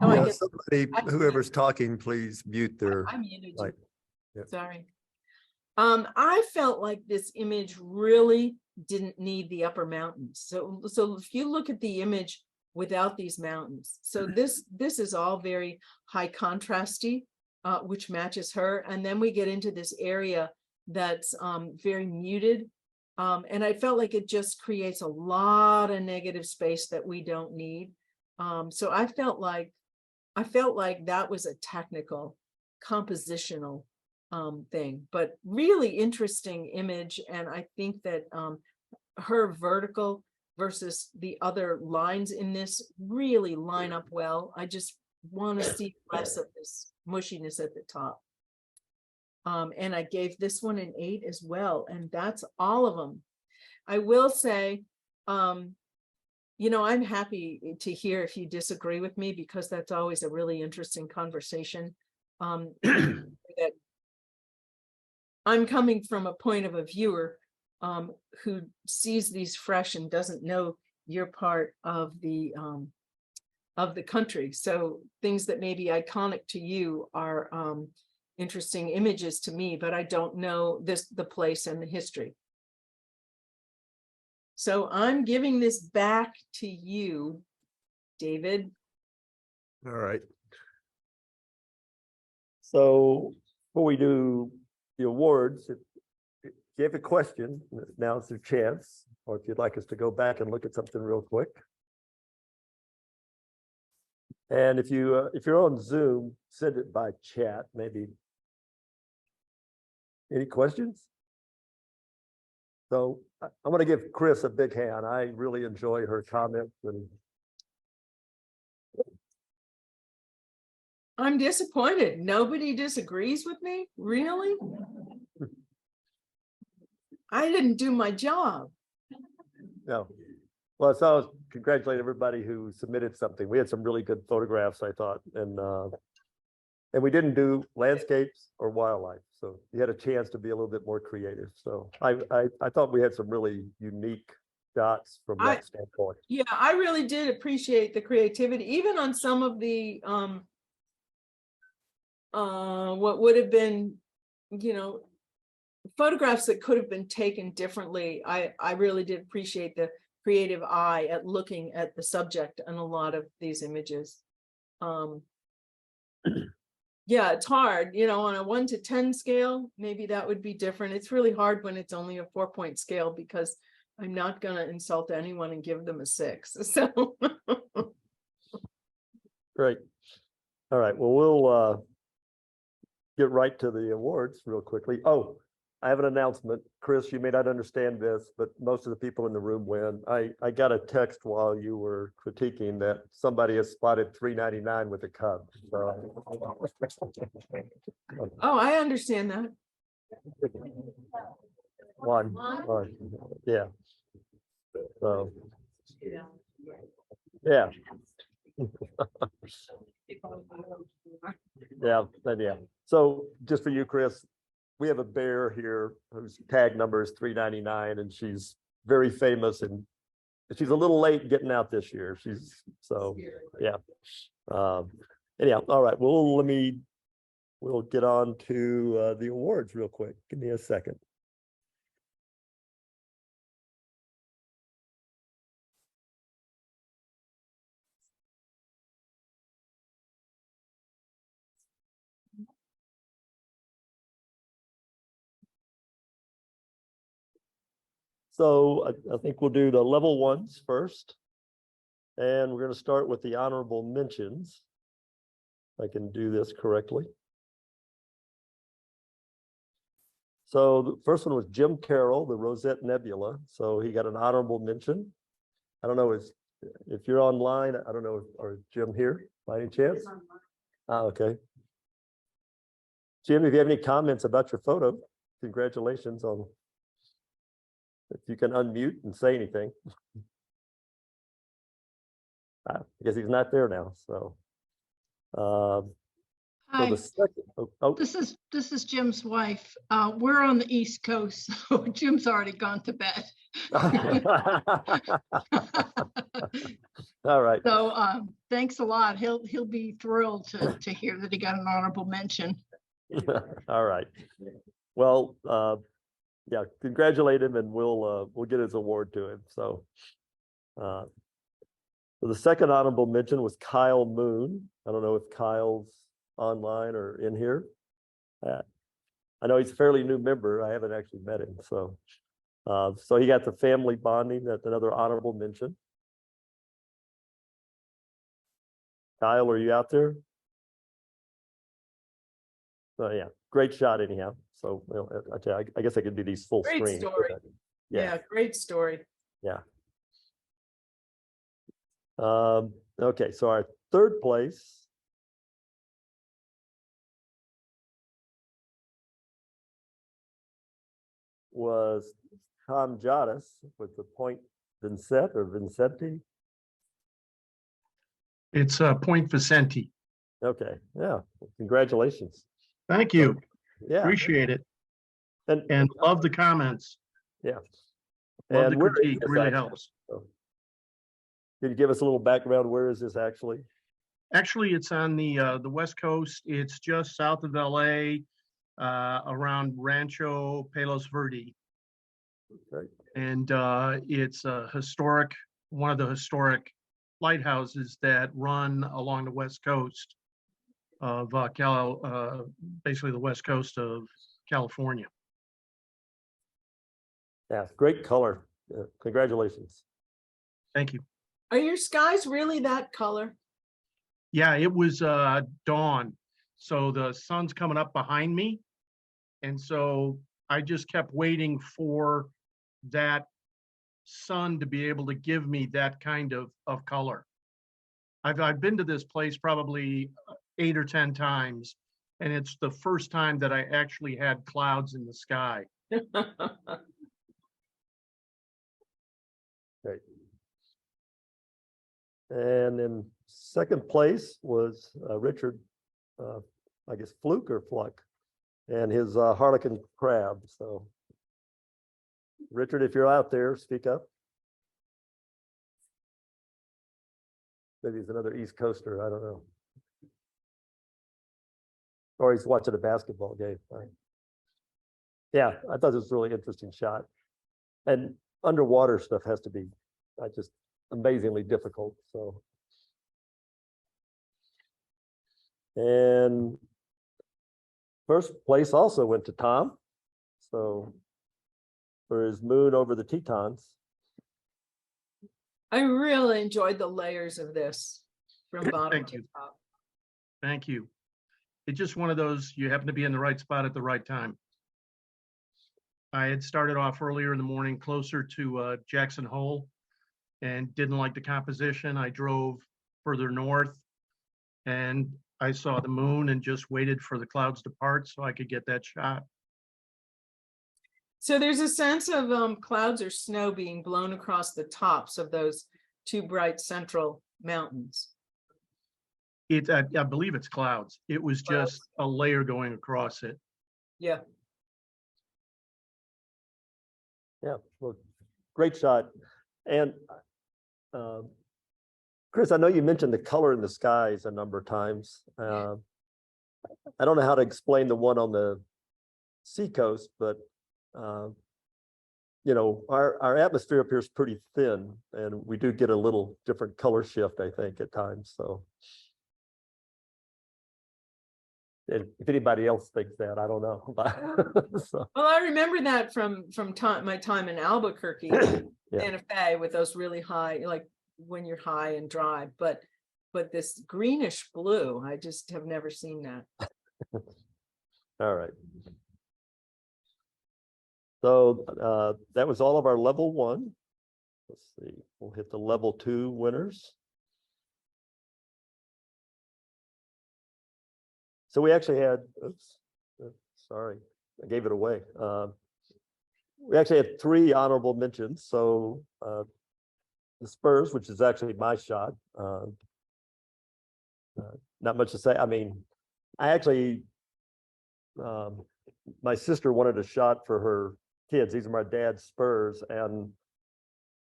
Oh, yeah, somebody, whoever's talking, please mute their I muted mic. you. Sorry. I felt like this image really didn't need the upper mountains. So if you look at the image without these mountains, so this is all very high contrasty, which matches her. And then we get into this area that's very muted. And I felt like it just creates a lot of negative space that we don't need. So I felt like that was a technical, compositional thing, but really interesting image. And I think that her vertical versus the other lines in this really line up well. I just want to see less of this mushiness at the top. And I gave this one an 8 as well. And that's all of them. I will say, I'm happy to hear if you disagree with me, because that's always a really interesting conversation. That I'm coming from a point of a viewer who sees these fresh and doesn't know you're part of the country. So things that may be iconic to you are interesting images to me, but I don't know the place and the history. So I'm giving this back to you, David. All right. So before we do the awards, if you have a question, now's your chance, or if you'd like us to go back and look at something real quick. And if you're on Zoom, send it by chat, maybe. Any questions? So I want to give Chris a big hand. I really enjoy her comments and I'm disappointed. Nobody disagrees with me? Really? I didn't do my job. no. Well, so I was congratulate everybody who submitted something. We had some really good photographs, I thought, and we didn't do landscapes or wildlife, so you had a chance to be a little bit more creative. So I thought we had some really unique shots from that standpoint. Yeah, I really did appreciate the creativity, even on some of the what would have been, photographs that could have been taken differently. I really did appreciate the creative eye at looking at the subject in a lot of these images. Yeah, it's hard, on a 1 to 10 scale, maybe that would be different. It's really hard when it's only a 4-point scale, because I'm not going to insult anyone and give them a 6. So Great. All right. Well, we'll get right to the awards real quickly. Oh, I have an announcement. Chris, you may not understand this, but most of the people in the room win. I got a text while you were critiquing that somebody has spotted 399 with a Cub. So. oh, I understand that. One. Yeah. So. Yeah. Yeah. So just for you, Chris, we have a bear here whose tag number is 399, and she's very famous, and she's a little late getting out this year. Yeah. Anyhow, all right. Well, we'll get on to the awards real quick. Give me a second. So I think we'll do the level ones first. And we're going to start with the honorable mentions. If I can do this correctly. So the first one was Jim Carroll, the Rosette Nebula. So he got an honorable mention. I don't know if you're online, I don't know, or Jim here by any chance? Okay. Jim, if you have any comments about your photo, congratulations on, if you can unmute and say anything. I guess he's not there now, so. So Hi, the second, this is Jim's wife. We're on the East Coast, so Jim's already gone to bed. All right. So thanks a lot. He'll be thrilled to hear that he got an honorable mention. All right. Well, yeah, congratulate him, and we'll get his award to him. So, so the second honorable mention was Kyle Moon. I don't know if Kyle's online or in here. I know he's a fairly new member. I haven't actually met him. So, so he got the family bonding. That's another honorable mention. Kyle, are you out there? So yeah, great shot anyhow. So I guess I could do these full Great screen. story. Yeah, great story. Yeah. Okay, so our third place was Tom Jottis with the Point Vincent or Vincenti. It's Point Vicente. Okay, yeah, Congratulations. Thank So, you. yeah, Appreciate it. and And love the comments. yeah, Love the and where is critique. this Really actually? helps. So, can you give us a little background? Where is this actually? Actually, it's on the West Coast. It's just south of LA, around Rancho Palos Verde. Right. And it's a one of the historic lighthouses that run along the West Coast of basically the West Coast of California. Yeah, great color. Congratulations. Thank you. Are your skies really that color? Yeah, it was dawn. So the sun's coming up behind me. And so I just kept waiting for that sun to be able to give me that kind of color. I've been to this place probably 8 or 10 times, and it's the first time that I actually had clouds in the sky. Great. And then second place was Richard, I guess Fluke or Fluck, and his Harlequin crab. So Richard, if you're out there, speak up. Maybe he's another East Coaster, I don't know. Or he's watching a basketball game. Yeah, I thought this was a really interesting shot. And underwater stuff has to be just amazingly difficult, so. And first place also went to Tom. So for his moon over the Tetons. I really enjoyed the layers of this from bottom Thank to you. top. Thank you. It's just one of those, you happen to be in the right spot at the right time. I had started off earlier in the morning closer to Jackson Hole and didn't like the composition. I drove further north and I saw the moon and just waited for the clouds to part so I could get that shot. So there's a sense of clouds or snow being blown across the tops of those two bright central mountains. I believe it's clouds. It was just a layer going across it. Yeah. Yeah, well, great shot. And Chris, I know you mentioned the color in the skies a number of times. I don't know how to explain the one on the seacoast, but you know, our atmosphere up here is pretty thin, and we do get a little different color shift, I think, at times. So, and if anybody else thinks that, I don't know. So, Well, I remember that from my time in Albuquerque, Yeah. Santa Fe, with those really high, like when you're high and dry, but this greenish blue, I just have never seen that. all right. So that was all of our level 1. Let's see, we'll hit the level 2 winners. So we actually had, oops, sorry, I gave it away. We actually had 3 honorable mentions. So the Spurs, which is actually my shot. Not much to say. I mean, I actually, my sister wanted a shot for her kids. These are my dad's Spurs. And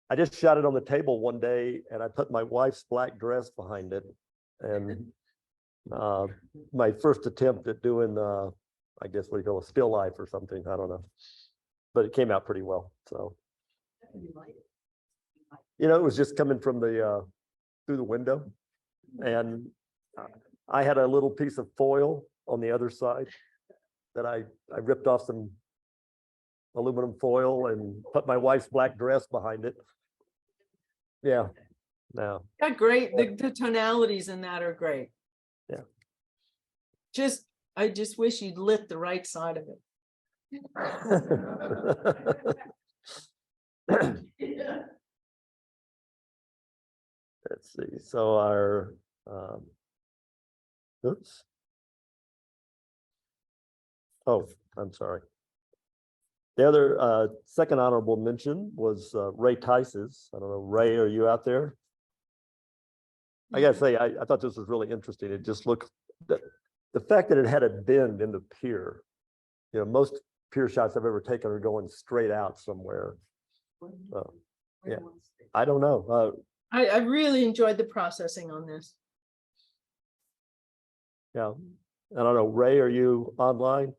I just shot it on the table one day and I put my wife's black dress behind it. And my first attempt at doing, I guess what you call a still life or something. I don't know, but it came out pretty well. So, you know, it was just coming from the, through the window. And I had a little piece of foil on the other side that I ripped off some aluminum foil and put my wife's black dress behind it. Yeah, no. Yeah, great. The tonalities in that are great. Yeah. I just wish you'd lit the right side of it. Let's see, so our, oops. Oh, I'm sorry. The other second honorable mention was Ray Tice's. I don't know, Ray, are you out there? I gotta say, I thought this was really interesting. It just looked, the fact that it had a bend in the pier. You know, most pier shots I've ever taken are going straight out somewhere. Yeah, I don't know. I really enjoyed the processing on this. Yeah, I don't know. Ray, are you online?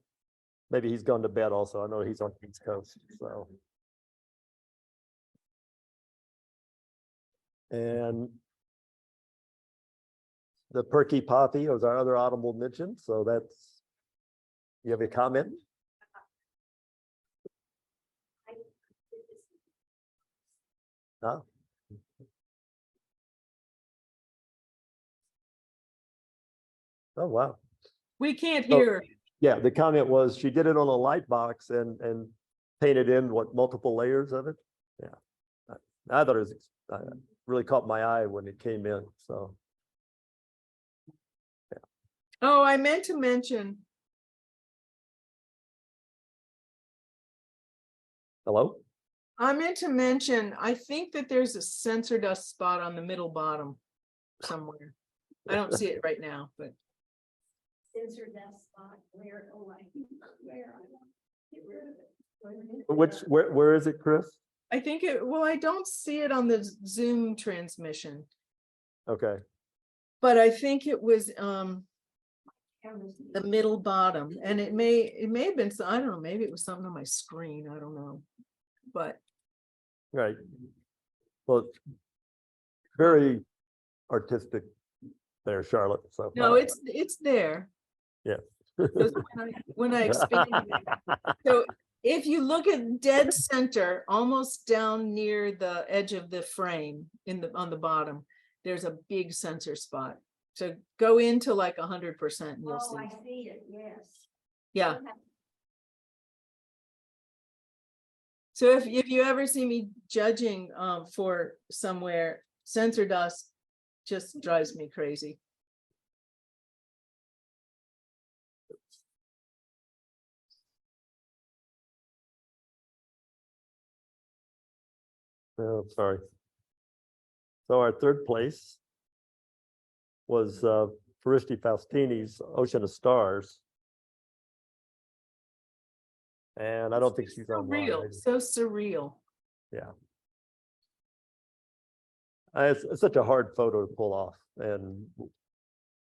Maybe he's gone to bed also. I know he's on the East Coast, so. And the Perky Poppy was our other audible mention. So that's, you have a comment? No? Oh, wow. We can't So- hear. Yeah, the comment was she did it on a light box and painted in multiple layers of it. Yeah. I thought it was really caught my eye when it came in. So Oh, I meant to mention, hello? I think that there's a sensor dust spot on the middle bottom somewhere. I don't see it right now, but Sensor that spot where, oh, I, where I want to get rid of it. Where is it, Chris? I think well, I don't see it on the Zoom transmission, Okay. but I think it was Cameras. the middle bottom, and it may have been, I don't know, maybe it was something on my screen, I don't know. But Right. Well, very artistic there, Charlotte. So no, it's there. Yeah. 'Cause when I expanded it. So if you look at dead center, almost down near the edge of the frame on the bottom, there's a big sensor spot. So go into like 100% and you'll Oh, I see. see it, yes. Yeah. So if you ever see me judging for somewhere, sensor dust just drives me crazy. Oh, sorry. So our third place was Faristi Faustini's Ocean of Stars. And I don't think she's online. Surreal, so surreal. Yeah. It's such a hard photo to pull off and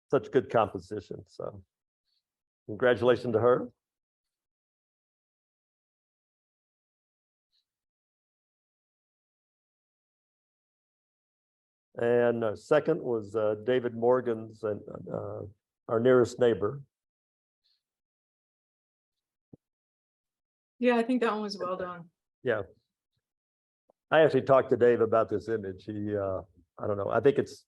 such good composition. So congratulations to her. And second was David Morgan's and our nearest neighbor. Yeah, I think that one was well done. Yeah. I actually talked to Dave about this image. He, I don't know, I think it's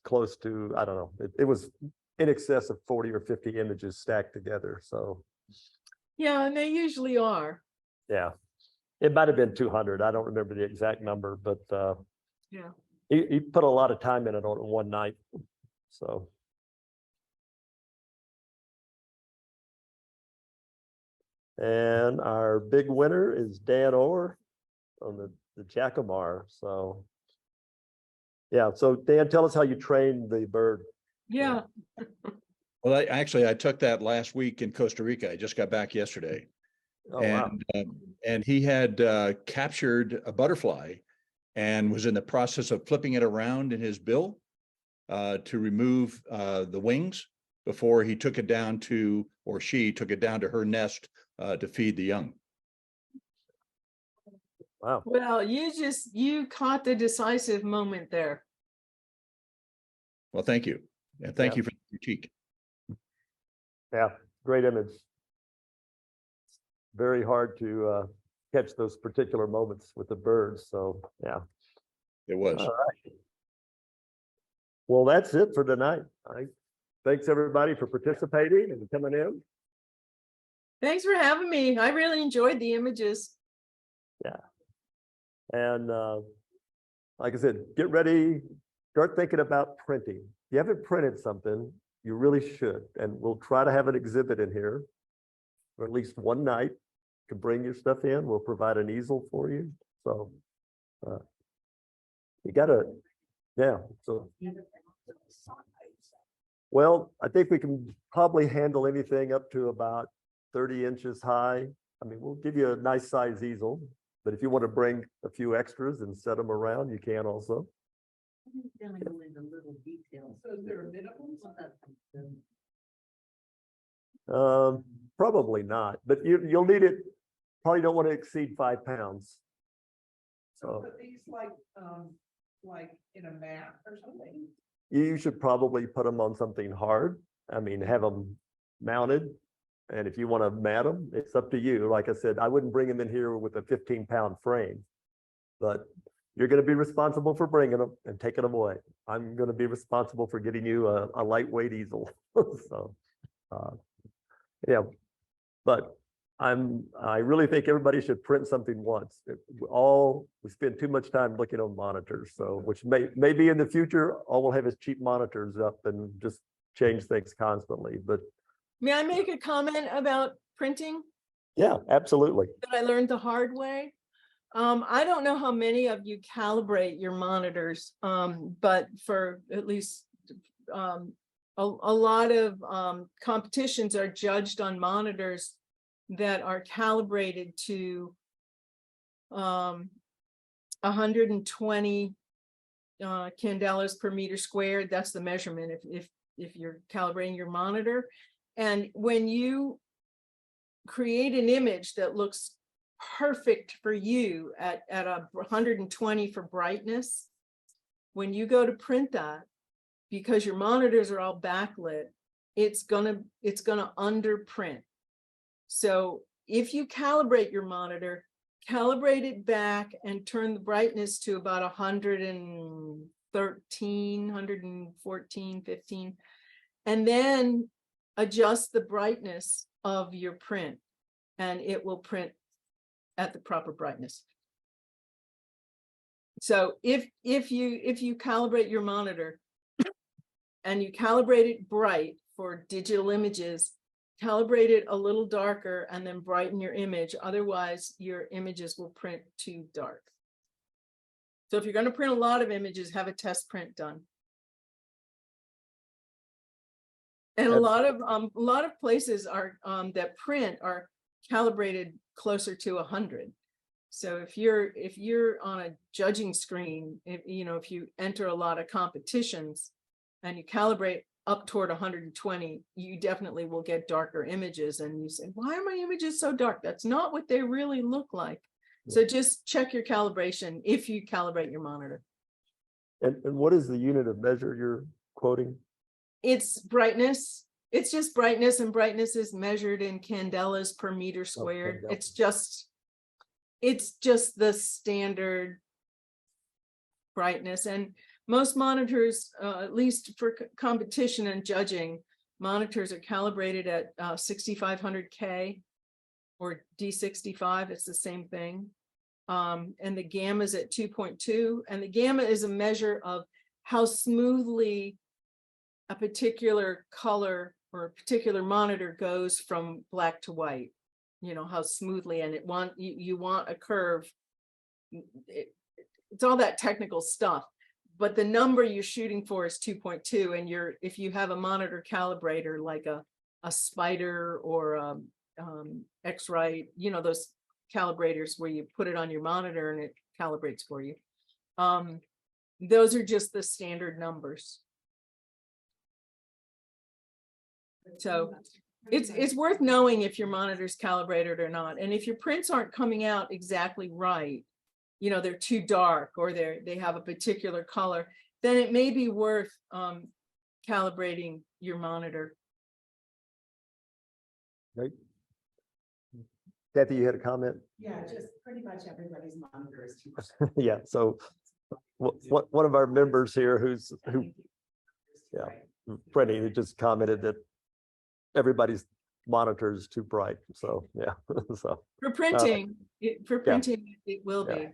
close to, I don't know, it was in excess of 40 or 50 images stacked together. So Yeah, and they usually are. yeah, it might have been 200. I don't remember the exact number, but Yeah. he put a lot of time in it on one night. So. And our big winner is Dan Orr on the Jacomar. So yeah, so Dan, tell us how you trained the bird. Yeah. Well, I took that last week in Costa Rica. I just got back yesterday. Oh, wow. And he had captured a butterfly and was in the process of flipping it around in his bill to remove the wings before he took it down to, or she took it down to her nest to feed the young. Wow. Well, you caught the decisive moment there. Well, thank you. And thank Yeah. you for the critique. Yeah, great image. Very hard to catch those particular moments with the birds. So yeah. It was. All right. Well, that's it for tonight. Thanks everybody for participating and coming in. Thanks for having me. I really enjoyed the images. And like I said, get ready, start thinking about printing. If you haven't printed something, you really should. And we'll try to have an exhibit in here, or at least one night to bring your stuff in. We'll provide an easel for you. So you gotta, yeah. So, well, I think we can probably handle anything up to about 30 inches high. I mean, we'll give you a nice size easel, but if you want to bring a few extras and set them around, you can also. Gonna go into little details. So is there a minimum? Probably not, but you'll need it. Probably don't want to exceed 5 pounds. So Put these like in a mat or something? you should probably put them on something hard. I mean, have them mounted. And if you want to mat them, it's up to you. Like I said, I wouldn't bring them in here with a 15-pound frame, but you're going to be responsible for bringing them and taking them away. I'm going to be responsible for getting you a lightweight easel. So, yeah, but I really think everybody should print something once. We spend too much time looking on monitors. So, which may be in the future, all we'll have is cheap monitors up and just change things constantly. But May I make a comment about printing yeah, absolutely. that I learned the hard way? I don't know how many of you calibrate your monitors, but for at least a lot of competitions are judged on monitors that are calibrated to 120 candelas per meter squared. That's the measurement if you're calibrating your monitor. And when you create an image that looks perfect for you at 120 for brightness, when you go to print that, because your monitors are all backlit, it's gonna underprint. So if you calibrate your monitor, calibrate it back and turn the brightness to about 113, 114, 15, and then adjust the brightness of your print, and it will print at the proper brightness. So if you calibrate your monitor and you calibrate it bright for digital images, calibrate it a little darker and then brighten your image. Otherwise, your images will print too dark. So if you're going to print a lot of images, have a test print done. And a lot of places are that print are calibrated closer to 100. So if you're on a judging screen, if you enter a lot of competitions and you calibrate up toward 120, you definitely will get darker images. And you say, why are my images so dark? That's not what they really look like. So just check your calibration if you calibrate your monitor. And what is the unit of measure you're quoting? It's brightness. It's just brightness, and brightness is measured in candelas per meter squared. Okay. It's just the standard brightness. And most monitors, at least for competition and judging, monitors are calibrated at 6500K or D65. It's the same thing. And the gamma is at 2.2. And the gamma is a measure of how smoothly a particular color or a particular monitor goes from black to white. How smoothly, and you want a curve. It's all that technical stuff, but the number you're shooting for is 2.2. And if you have a monitor calibrator like a Spider or X-Rite, those calibrators where you put it on your monitor and it calibrates for you. Those are just the standard numbers. So it's worth knowing if your monitor's calibrated or not. And if your prints aren't coming out exactly right, they're too dark or they have a particular color, then it may be worth calibrating your monitor. Right. Kathy, you had a comment? Yeah, just pretty much everybody's monitor is too much. Yeah. So one of our members here Freddie, who just commented that everybody's monitor is too bright. So yeah. So For printing, it will be.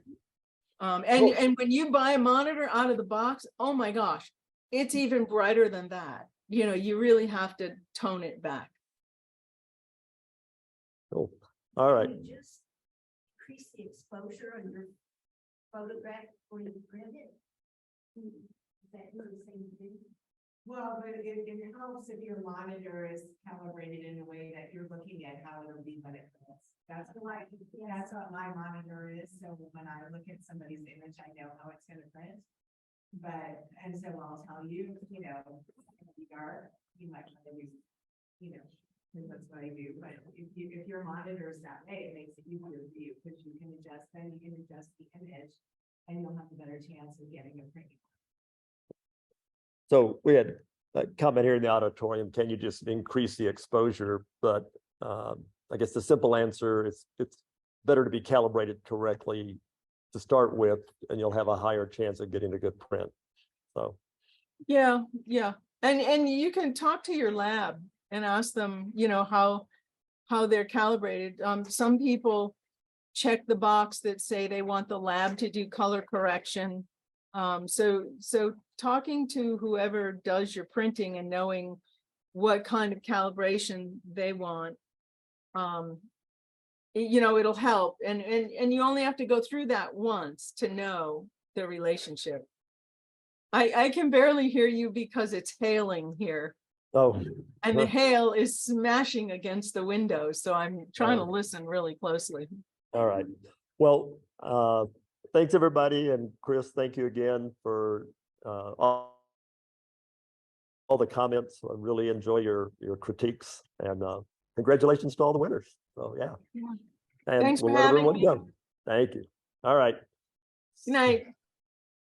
And when you buy a monitor out of the box, oh my gosh, it's even brighter than that. You really have to tone it back. cool. All right. Can you just increase the exposure on your photograph before you print it? Is that the same thing? Well, but it helps if your monitor is calibrated in a way that you're looking at how it'll be when it prints. That's what my monitor is. So when I look at somebody's image, I know how it's gonna print. And so I'll tell you, it's gonna be dark, you might try to use, because that's what I do. But if your monitor is that way, it makes it easier for you because you can adjust the image and you'll have a better chance of getting a print. So we had a comment here in the auditorium, can you just increase the exposure? But I guess the simple answer is it's better to be calibrated correctly to start with, and you'll have a higher chance of getting a good print. So, Yeah, yeah. And you can talk to your lab and ask them, you know, how they're calibrated. Some people check the box that say they want the lab to do color correction. So talking to whoever does your printing and knowing what kind of calibration they want, you know, it'll help. And you only have to go through that once to know the relationship. I can barely hear you because it's hailing here. oh, And the hail is smashing against the window, so I'm trying to Oh. listen really closely. all right. Well, thanks, everybody. And Chris, thank you again for all the comments. I really enjoy your critiques, and congratulations to all the winners. So, yeah. Yeah. And Thanks for we'll let having everyone me. go. Thank you. All right. Good night.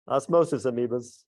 Osmosis amoebas.